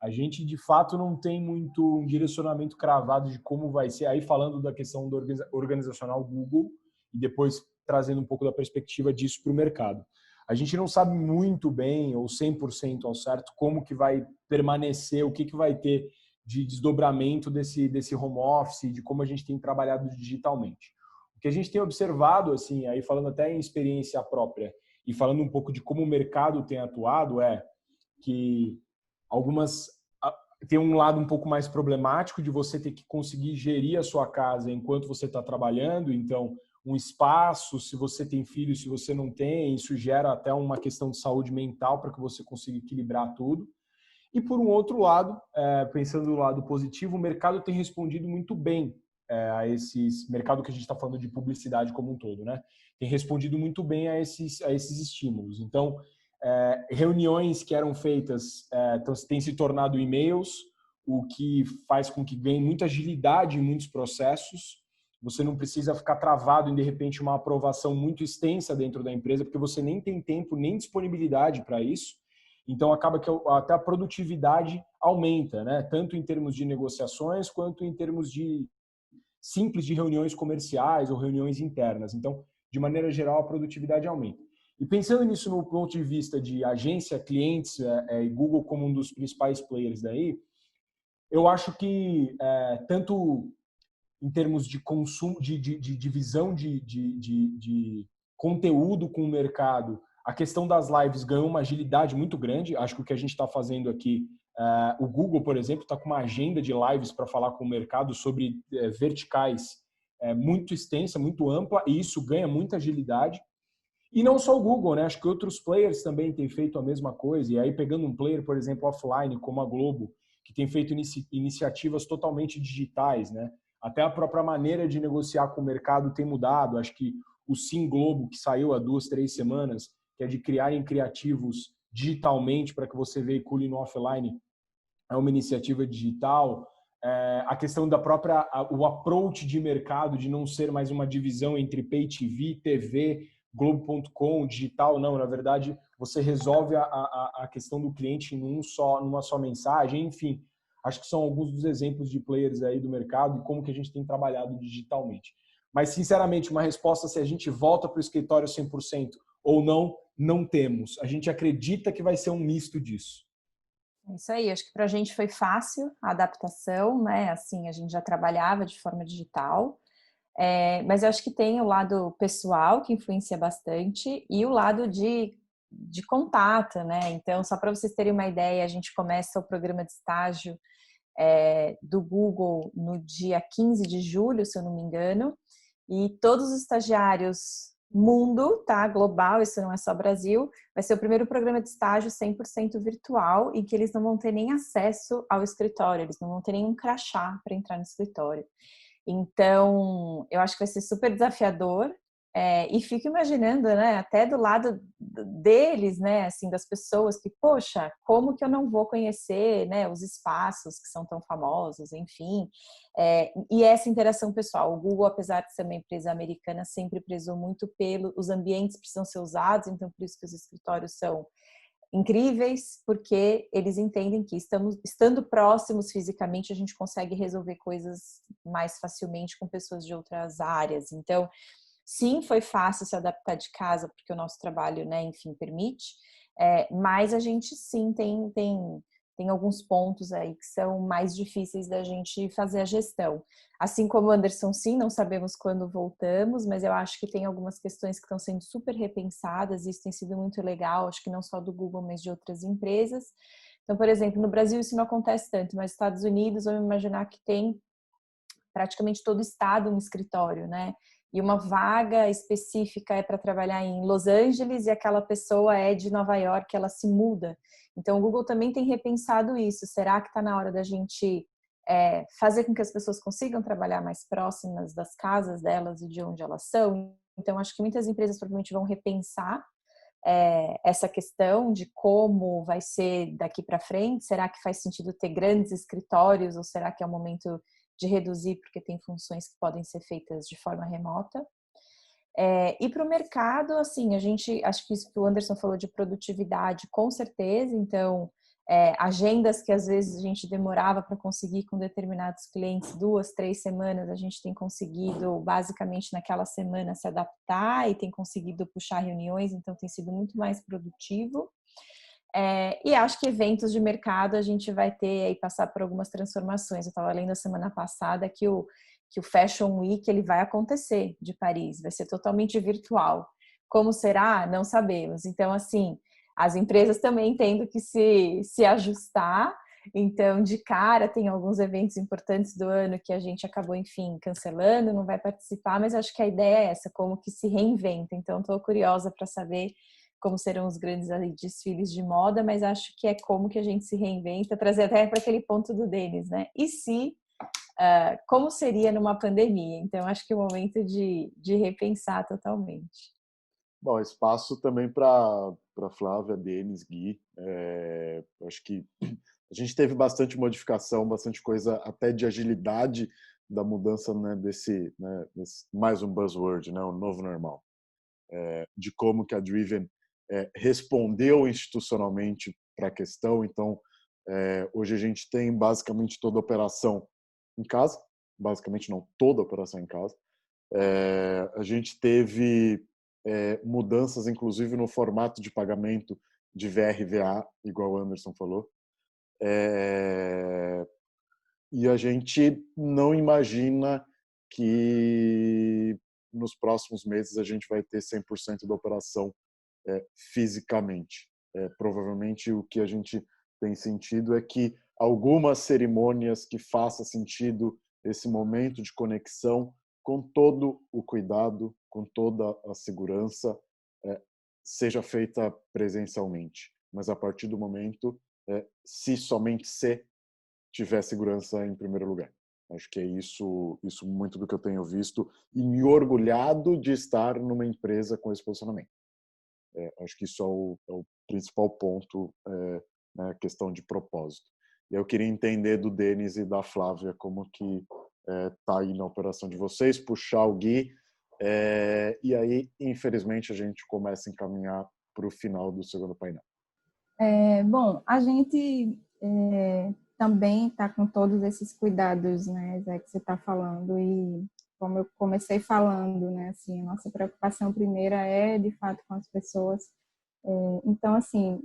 A gente, de fato, não tem muito um direcionamento cravado de como vai ser. Aí, falando da questão do organizacional Google, e depois trazendo um pouco da perspectiva disso para o mercado. A gente não sabe muito bem, ou 100% ao certo, como que vai permanecer, o que vai ter de desdobramento desse home office, de como a gente tem trabalhado digitalmente. O que a gente tem observado, assim, aí falando até em experiência própria, e falando um pouco de como o mercado tem atuado, é que tem um lado um pouco mais problemático de você ter que conseguir gerir a sua casa enquanto você está trabalhando. Então, um espaço, se você tem filhos, se você não tem, isso gera até uma questão de saúde mental para que você consiga equilibrar tudo. E, por um outro lado, pensando no lado positivo, o mercado tem respondido muito bem a mercado que a gente está falando de publicidade como um todo, né? Tem respondido muito bem a esses estímulos. Então, reuniões que eram feitas têm se tornado e-mails, o que faz com que ganhe muita agilidade em muitos processos. Você não precisa ficar travado em, de repente, uma aprovação muito extensa dentro da empresa, porque você nem tem tempo, nem disponibilidade para isso. Então, acaba que até a produtividade aumenta, né? Tanto em termos de negociações, quanto em termos simples de reuniões comerciais ou reuniões internas. Então, de maneira geral, a produtividade aumenta. E pensando nisso no ponto de vista de agência, clientes e Google como um dos principais players daí, eu acho que tanto em termos de consumo, de divisão de conteúdo com o mercado, a questão das lives ganhou uma agilidade muito grande. Acho que o que a gente está fazendo aqui, o Google, por exemplo, está com uma agenda de lives para falar com o mercado sobre verticais muito extensa, muito ampla, e isso ganha muita agilidade. E não só o Google, né? Acho que outros players também têm feito a mesma coisa. E aí, pegando um player, por exemplo, offline, como a Globo, que tem feito iniciativas totalmente digitais, né? Até a própria maneira de negociar com o mercado tem mudado. Acho que o Sim Globo, que saiu há 2, 3 semanas, que é de criarem criativos digitalmente para que você veicule no offline, é uma iniciativa digital. A questão da o approach de mercado, de não ser mais uma divisão entre Pay TV, TV, Globo.com, digital, não. Na verdade, você resolve a questão do cliente numa só mensagem. Enfim, acho que são alguns dos exemplos de players aí do mercado e como que a gente tem trabalhado digitalmente. Mas, sinceramente, uma resposta se a gente volta para o escritório 100% ou não temos. A gente acredita que vai ser um misto disso.
É isso aí, acho que para a gente foi fácil a adaptação, né? Assim, a gente já trabalhava de forma digital, mas eu acho que tem o lado pessoal que influencia bastante e o lado de de contato, né? Então, só para vocês terem uma ideia, a gente começa o programa de estágio do Google no dia 15 de julho, se eu não me engano, e todos os estagiários mundo, tá? Global, isso não é só Brasil, vai ser o primeiro programa de estágio 100% virtual, em que eles não vão ter nem acesso ao escritório, eles não vão ter nenhum crachá para entrar no escritório. Então, eu acho que vai ser super desafiador. E fico imaginando, né, até do lado deles, né, assim, das pessoas que, poxa, como que eu não vou conhecer, né, os espaços que são tão famosos, enfim, e essa interação pessoal. O Google, apesar de ser uma empresa americana, sempre prezou muito os ambientes precisam ser usados, então por isso que os escritórios são incríveis, porque eles entendem que estando próximos fisicamente, a gente consegue resolver coisas mais facilmente com pessoas de outras áreas. Então, sim, foi fácil se adaptar de casa, porque o nosso trabalho, né, enfim, permite, mas a gente sim tem alguns pontos aí que são mais difíceis da gente fazer a gestão. Assim como o Anderson, sim, não sabemos quando voltamos, mas eu acho que tem algumas questões que estão sendo super repensadas, e isso tem sido muito legal, acho que não só do Google, mas de outras empresas. Então, por exemplo, no Brasil isso não acontece tanto, mas nos Estados Unidos, vamos imaginar que tem praticamente todo estado um escritório, né? E uma vaga específica é para trabalhar em Los Angeles e aquela pessoa é de Nova York, ela se muda. Então, o Google também tem repensado isso. Será que está na hora da gente fazer com que as pessoas consigam trabalhar mais próximas das casas delas e de onde elas são? Então, acho que muitas empresas provavelmente vão repensar essa questão de como vai ser daqui para frente. Será que faz sentido ter grandes escritórios ou será que é o momento de reduzir porque tem funções que podem ser feitas de forma remota? E para o mercado, assim, a gente, acho que isso que o Anderson falou de produtividade, com certeza. Então, agendas que às vezes a gente demorava para conseguir com determinados clientes 2, 3 semanas, a gente tem conseguido basicamente naquela semana se adaptar e tem conseguido puxar reuniões, então tem sido muito mais produtivo. E acho que eventos de mercado a gente vai ter aí passar por algumas transformações. Eu estava lendo a semana passada que o Fashion Week ele vai acontecer de Paris, vai ser totalmente virtual. Como será? Não sabemos. Então, assim, as empresas também tendo que se ajustar. Então, de cara, tem alguns eventos importantes do ano que a gente acabou, enfim, cancelando, não vai participar, mas acho que a ideia é essa, como que se reinventa. Então, estou curiosa para saber como serão os grandes desfiles de moda, mas acho que é como que a gente se reinventa, trazer até para aquele ponto do Denis, né? E se, como seria numa pandemia? Então, acho que é o momento de repensar totalmente.
Bom, espaço também para Flávia, Denis, Gui. Acho que a gente teve bastante modificação, bastante coisa até de agilidade da mudança, né, desse mais um buzzword, né, o novo normal. De como que a Driven respondeu institucionalmente para a questão. Então, hoje a gente tem basicamente toda a operação em casa, basicamente não toda a operação em casa. A gente teve mudanças, inclusive, no formato de pagamento de VRVA, igual o Anderson falou. E a gente não imagina que nos próximos meses a gente vai ter 100% da operação fisicamente. Provavelmente o que a gente tem sentido é que algumas cerimônias que faça sentido esse momento de conexão, com todo o cuidado, com toda a segurança, seja feita presencialmente. Mas a partir do momento, somente se tiver segurança em primeiro lugar. Acho que é isso muito do que eu tenho visto e me orgulhado de estar numa empresa com esse posicionamento. Acho que isso é o principal ponto, na questão de propósito. E eu queria entender do Denis e da Flávia como que tá aí na operação de vocês, puxar o Gui, e aí, infelizmente, a gente começa a encaminhar para o final do segundo painel.
Bom, a gente também está com todos esses cuidados, né, Zé, que você está falando, e como eu comecei falando, né, assim, a nossa preocupação primeira é, de fato, com as pessoas. Então, assim,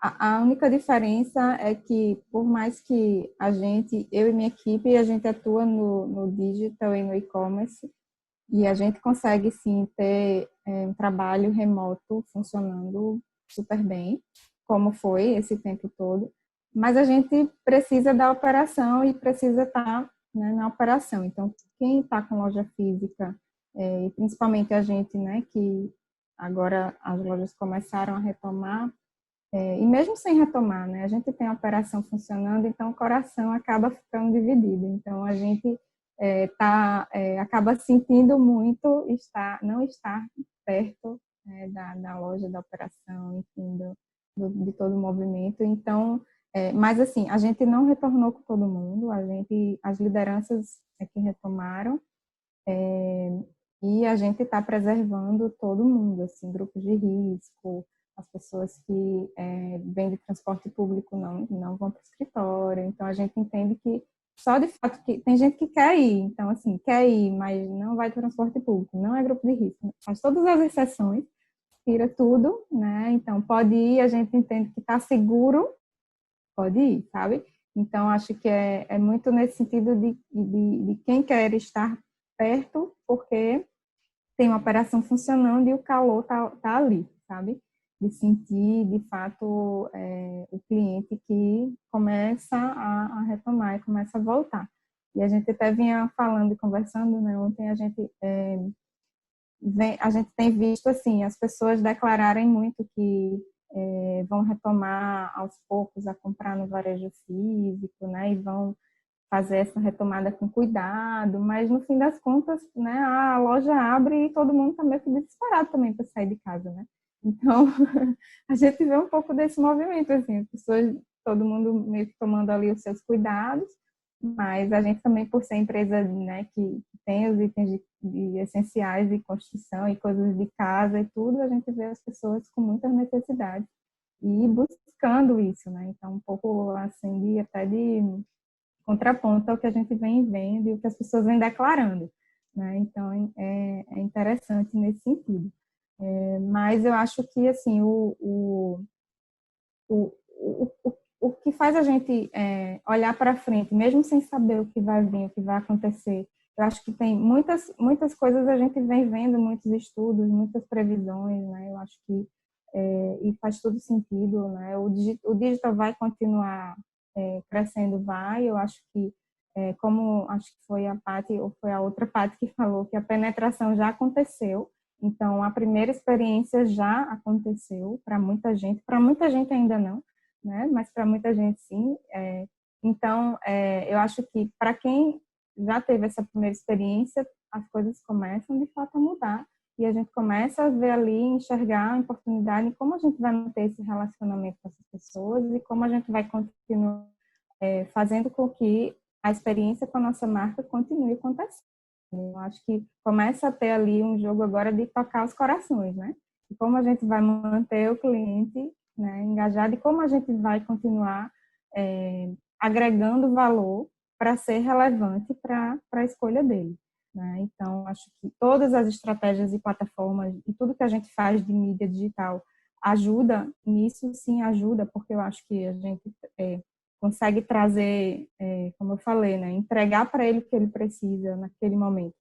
a única diferença é que, por mais que eu e minha equipe, a gente atua no digital e no e-commerce, E a gente consegue, sim, ter um trabalho remoto funcionando super bem, como foi esse tempo todo. Mas a gente precisa da operação e precisa estar, né, na operação. Então, quem está com loja física, e principalmente a gente, né, que agora as lojas começaram a retomar, e mesmo sem retomar, né, a gente tem a operação funcionando, então o coração acaba ficando dividido. Então, a gente acaba sentindo muito não estar perto, da loja, da operação, enfim, de todo o movimento. Então, mas assim, a gente não retornou com todo mundo, as lideranças que retomaram, e a gente está preservando todo mundo, assim, grupos de risco, as pessoas que vêm de transporte público não vão para o escritório. Então, a gente entende que só de fato que tem gente que quer ir, então, assim, quer ir, mas não vai de transporte público, não é grupo de risco. Faz todas as exceções, tira tudo, né? Então, pode ir, a gente entende que está seguro, pode ir, sabe? Então, acho que é muito nesse sentido de quem quer estar perto, porque tem uma operação funcionando e o calor tá ali, sabe? De sentir, de fato, o cliente que começa a retomar e começa a voltar. E a gente até vinha falando e conversando, né? Ontem a gente tem visto, assim, as pessoas declararem muito que vão retomar aos poucos a comprar no varejo físico, né? E vão fazer essa retomada com cuidado, mas no fim das contas, né, a loja abre e todo mundo está meio que desesperado também para sair de casa, né? Então, a gente vê um pouco desse movimento, assim, as pessoas, todo mundo meio que tomando ali os seus cuidados, mas a gente também, por ser empresa, né, que tem os itens de essenciais de construção e coisas de casa e tudo, a gente vê as pessoas com muitas necessidades e buscando isso, né? Então, um pouco assim, até de contraponto ao que a gente vem vendo e o que as pessoas vêm declarando, né? Então, é interessante nesse sentido. Mas eu acho que, assim, o que faz a gente olhar para frente, mesmo sem saber o que vai vir, o que vai acontecer, eu acho que tem muitas coisas a gente vem vendo, muitos estudos, muitas previsões, né? Eu acho que e faz todo sentido, né? O digital vai continuar crescendo, vai. Eu acho que, como acho que foi a Paty, ou foi a outra Paty que falou, que a penetração já aconteceu. Então, a primeira experiência já aconteceu para muita gente ainda não, né? Mas para muita gente sim. Então, eu acho que para quem já teve essa primeira experiência, as coisas começam de fato a mudar e a gente começa a ver ali, enxergar a oportunidade em como a gente vai manter esse relacionamento com essas pessoas e como a gente vai continuar fazendo com que a experiência com a nossa marca continue acontecendo. Eu acho que começa a ter ali um jogo agora de tocar os corações, né? E como a gente vai manter o cliente, né, engajado e como a gente vai continuar agregando valor para ser relevante para a escolha dele. Né? Então, acho que todas as estratégias e plataformas e tudo que a gente faz de mídia digital ajuda nisso, sim, ajuda, porque eu acho que a gente consegue trazer, como eu falei, né, entregar para ele o que ele precisa naquele momento.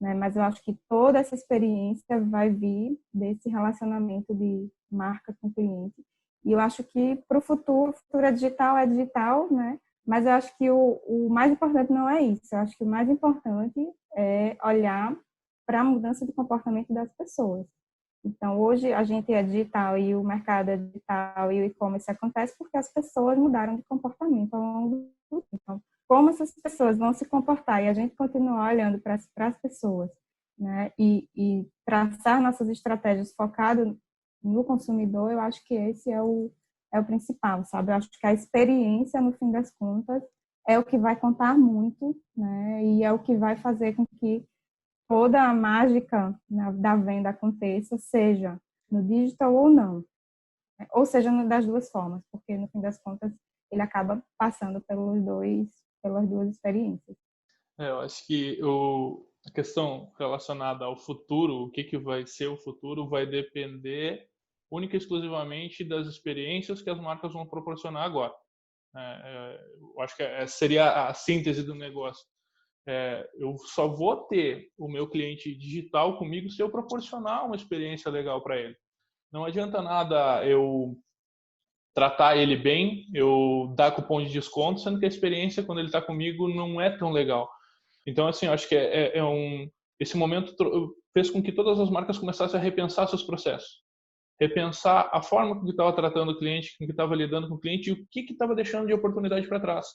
Né? Mas eu acho que toda essa experiência vai vir desse relacionamento de marca com o cliente. E eu acho que para o futuro é digital, né? Mas eu acho que o mais importante não é isso. Eu acho que o mais importante é olhar para a mudança de comportamento das pessoas. Então, hoje a gente é digital e o mercado é digital e o e-commerce acontece porque as pessoas mudaram de comportamento ao longo do tempo. Então, como essas pessoas vão se comportar e a gente continuar olhando para as pessoas, né, e traçar nossas estratégias focado no consumidor, eu acho que esse é o principal, sabe? Eu acho que a experiência, no fim das contas, é o que vai contar muito, né, e é o que vai fazer com que toda a mágica, né, da venda aconteça, seja no digital ou não, né? Ou seja, das duas formas, porque no fim das contas ele acaba passando pelas duas experiências.
Eu acho que a questão relacionada ao futuro, o que vai ser o futuro, vai depender única e exclusivamente das experiências que as marcas vão proporcionar agora. Eu acho que seria a síntese do negócio. eu só vou ter o meu cliente digital comigo se eu proporcionar uma experiência legal para ele. Não adianta nada eu tratar ele bem, eu dar cupom de desconto, sendo que a experiência quando ele está comigo não é tão legal. Então, assim, eu acho que esse momento fez com que todas as marcas começassem a repensar seus processos, repensar a forma com que estava tratando o cliente, com que estava lidando com o cliente e o que estava deixando de oportunidade para trás.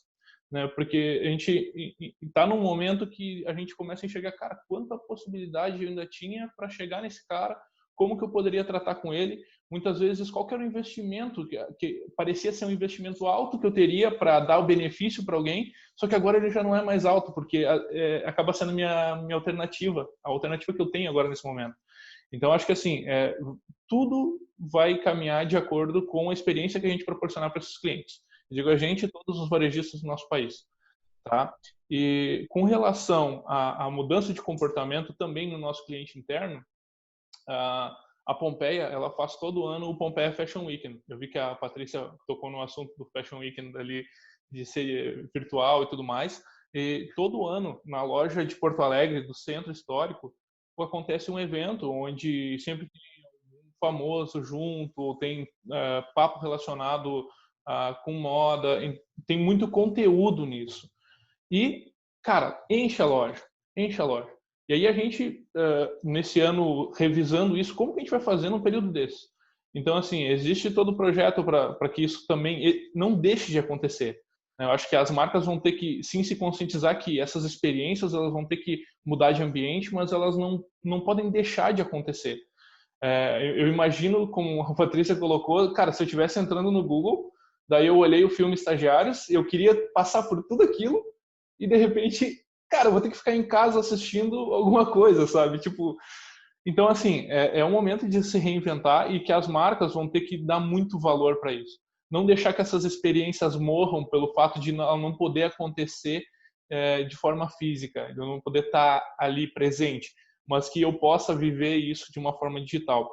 Né? Porque a gente está num momento que a gente começa a enxergar, cara, quanta possibilidade eu ainda tinha para chegar nesse cara, como que eu poderia tratar com ele. Muitas vezes, qual que era o investimento que parecia ser um investimento alto que eu teria para dar o benefício para alguém, só que agora ele já não é mais alto, porque acaba sendo minha alternativa, a alternativa que eu tenho agora nesse momento. Então, acho que assim, tudo vai caminhar de acordo com a experiência que a gente proporcionar para esses clientes. Eu digo a gente e todos os varejistas do nosso país. Tá? E com relação à mudança de comportamento também no nosso cliente interno, a Pompeia, ela faz todo ano o Pompeia Fashion Weekend. Eu vi que a Patrícia tocou no assunto do Fashion Weekend ali, de ser virtual e tudo mais. E todo ano, na loja de Porto Alegre, do Centro Histórico, acontece um evento onde sempre tem um famoso junto, tem papo relacionado com moda, tem muito conteúdo nisso. E, cara, enche a loja, enche a loja. E aí a gente, nesse ano, revisando isso, como que a gente vai fazer num período desse? Então, assim, existe todo o projeto para que isso também não deixe de acontecer. Eu acho que as marcas vão ter que, sim, se conscientizar que essas experiências elas vão ter que mudar de ambiente, mas elas não podem deixar de acontecer. Eu imagino, como a Patrícia colocou, cara, se eu estivesse entrando no Google, daí eu olhei o filme Estagiários, eu queria passar por tudo aquilo, e de repente, cara, eu vou ter que ficar em casa assistindo alguma coisa, sabe? Tipo, então, assim, é um momento de se reinventar e que as marcas vão ter que dar muito valor para isso. Não deixar que essas experiências morram pelo fato de não poder acontecer de forma física, de eu não poder estar ali presente, mas que eu possa viver isso de uma forma digital.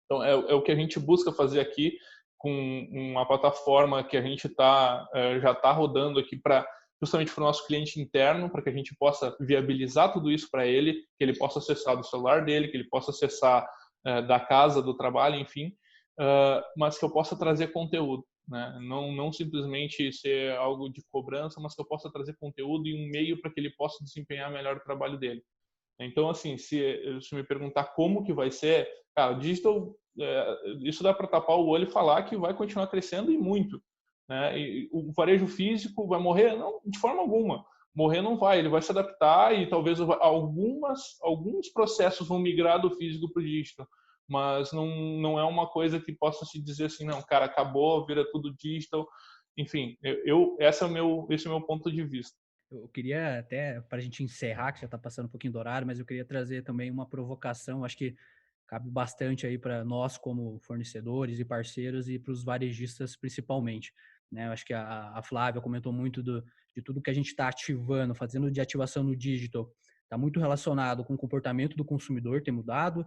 Então, é o que a gente busca fazer aqui com uma plataforma que a gente já está rodando aqui justamente para o nosso cliente interno, para que a gente possa viabilizar tudo isso para ele, que ele possa acessar do celular dele, que ele possa acessar da casa, do trabalho, enfim, mas que eu possa trazer conteúdo, né? Não simplesmente ser algo de cobrança, mas que eu possa trazer conteúdo e um meio para que ele possa desempenhar melhor o trabalho dele. Então, assim, se me perguntar como que vai ser, cara, o digital, isso dá para tapar o olho e falar que vai continuar crescendo e muito. Né? E o varejo físico vai morrer? Não, de forma alguma. Morrer não vai, ele vai se adaptar e talvez alguns processos vão migrar do físico para o digital, mas não é uma coisa que possa se dizer assim, não, cara, acabou, vira tudo digital. Enfim, esse é o meu ponto de vista.
Eu queria até, para a gente encerrar, que já está passando um pouquinho do horário, mas eu queria trazer também uma provocação, acho que cabe bastante aí para nós como fornecedores e parceiros e para os varejistas principalmente. Né? Eu acho que a Flávia comentou muito de tudo que a gente está ativando, fazendo de ativação no digital, está muito relacionado com o comportamento do consumidor ter mudado.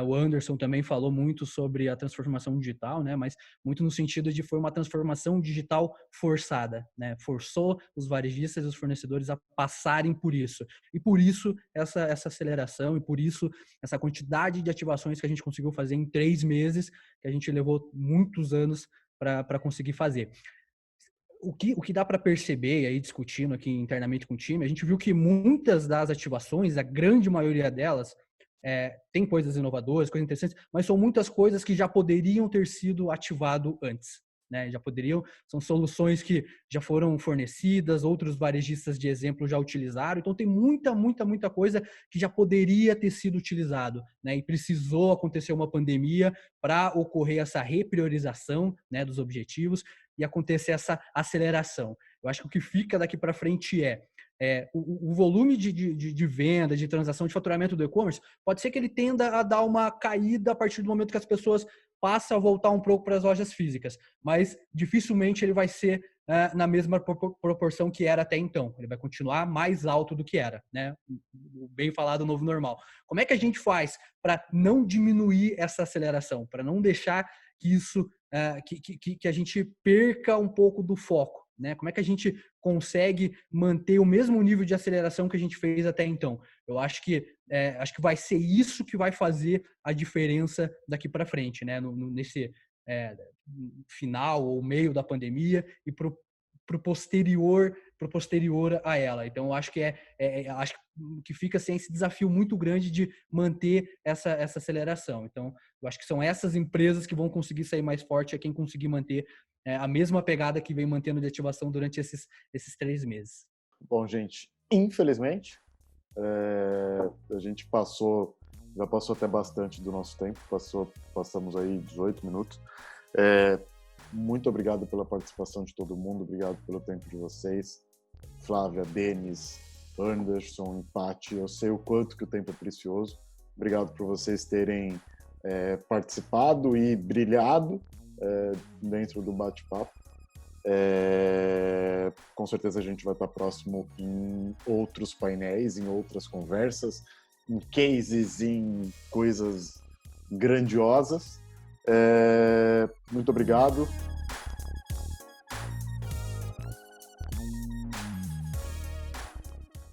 O Anderson também falou muito sobre a transformação digital, né? Mas muito no sentido de foi uma transformação digital forçada, né? Forçou os varejistas e os fornecedores a passarem por isso. E por isso essa aceleração e por isso essa quantidade de ativações que a gente conseguiu fazer em 3 meses, que a gente levou muitos anos para conseguir fazer. O que dá para perceber, aí discutindo aqui internamente com o time, a gente viu que muitas das ativações, a grande maioria delas, tem coisas inovadoras, coisas interessantes, mas são muitas coisas que já poderiam ter sido ativado antes. Né? São soluções que já foram fornecidas, outros varejistas de exemplo já utilizaram, então tem muita coisa que já poderia ter sido utilizado, né? E precisou acontecer uma pandemia para ocorrer essa repriorização, né, dos objetivos e acontecer essa aceleração. Eu acho que o que fica daqui para frente o volume de venda, de transação, de faturamento do e-commerce, pode ser que ele tenda a dar uma caída a partir do momento que as pessoas passam a voltar um pouco para as lojas físicas, mas dificilmente ele vai ser na mesma proporção que era até então. Ele vai continuar mais alto do que era, né? Bem falado, novo normal. Como é que a gente faz para não diminuir essa aceleração, para não deixar que isso que a gente perca um pouco do foco, né? Como é que a gente consegue manter o mesmo nível de aceleração que a gente fez até então? Eu acho que vai ser isso que vai fazer a diferença daqui para frente, né? Nesse final ou meio da pandemia e pro posterior a ela. Então, eu acho que acho que fica assim, esse desafio muito grande de manter essa aceleração. Então, eu acho que são essas empresas que vão conseguir sair mais forte, é quem conseguir manter a mesma pegada que vem mantendo de ativação durante esses 3 meses.
Bom, gente, infelizmente, a gente já passou até bastante do nosso tempo, passamos aí 18 minutos. Muito obrigado pela participação de todo mundo, obrigado pelo tempo de vocês. Flávia, Denis, Anderson, Paty, eu sei o quanto que o tempo é precioso. Obrigado por vocês terem participado e brilhado dentro do bate-papo. Com certeza a gente vai estar próximo em outros painéis, em outras conversas, em cases, em coisas grandiosas. Muito obrigado.